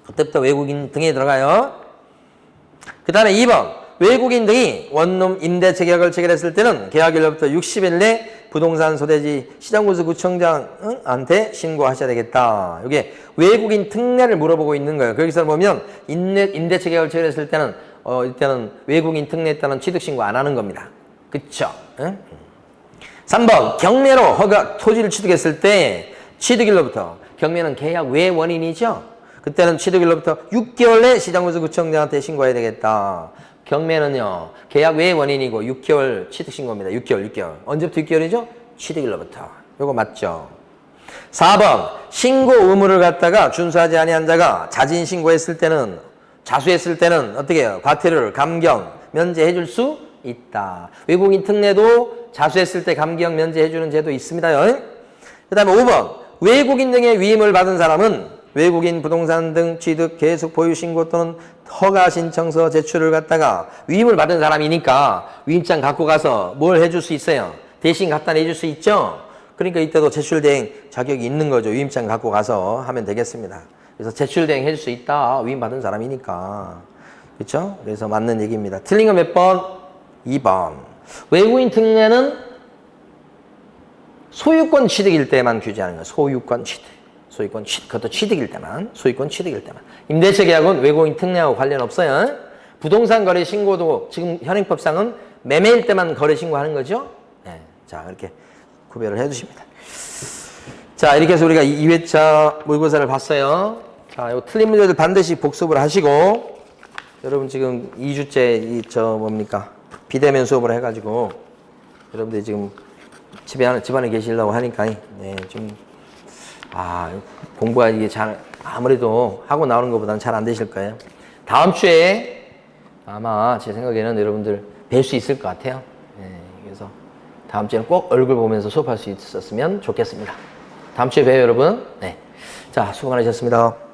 그때부터 외국인 등에 들어가요. 그 다음에 2번. 외국인 등이 원룸 임대차 계약을 체결했을 때는 계약일로부터 60일 내 부동산 소대지 시장군수구청장한테 신고하셔야 되겠다. 이게 외국인 특례를 물어보고 있는 거예요. 거기서 보면 임대차 계약을 체결했을 때는 일단은 외국인 특례에 따른 취득신고 안 하는 겁니다. 그쵸? 응? 3번 경매로 허가 토지를 취득했을 때 취득일로부터 경매는 계약 외 원인이죠. 그때는 취득일로부터 6개월 내 시장군수구청장한테 신고해야 되겠다. 경매는요 계약 외 원인이고 6개월 취득신고입니다. 6개월. 언제부터 6개월이죠? 취득일로부터. 요거 맞죠? 4번 신고 의무를 갖다가 준수하지 아니한 자가 자진 신고했을 때는 자수했을 때는 어떻게 해요? 과태료를 감경 면제해 줄 수 있다. 외국인 특례도 자수했을 때 감경 면제해 주는 제도 있습니다. 그 다음에 5번 외국인 등의 위임을 받은 사람은 외국인 부동산 등 취득 계속 보유 신고 또는 허가 신청서 제출을 갖다가 위임을 받은 사람이니까 위임장 갖고 가서 뭘 해줄 수 있어요? 대신 갖다 내줄 수 있죠? 그러니까 이때도 제출대행 자격이 있는 거죠. 위임장 갖고 가서 하면 되겠습니다. 그래서 제출대행 해줄 수 있다. 위임받은 사람이니까. 그렇죠? 그래서 맞는 얘기입니다. 틀린 거 몇 번? 2번. 외국인 특례는 소유권 취득일 때만 규제하는 거예요. 소유권 취득. 그것도 취득일 때만. 소유권 취득일 때만. 임대차 계약은 외국인 특례하고 관련 없어요. 부동산 거래 신고도 지금 현행법상은 매매일 때만 거래 신고하는 거죠. 네. 자, 이렇게 구별을 해 주십니다. 자, 이렇게 해서 우리가 2회차 모의고사를 봤어요. 자, 요 틀린 문제들 반드시 복습을 하시고, 여러분 지금 2주째 뭡니까? 비대면 수업을 해가지고, 여러분들이 지금 집안에 계시려고 하니까, 네, 좀, 공부가 이게 아무래도 하고 나오는 것보다는 잘 안 되실 거예요. 다음 주에 아마 제 생각에는 여러분들 뵐 수 있을 것 같아요. 네, 그래서 다음 주에는 꼭 얼굴 보면서 수업할 수 있었으면 좋겠습니다. 다음 주에 봬요, 여러분. 네. 자, 수고 많으셨습니다.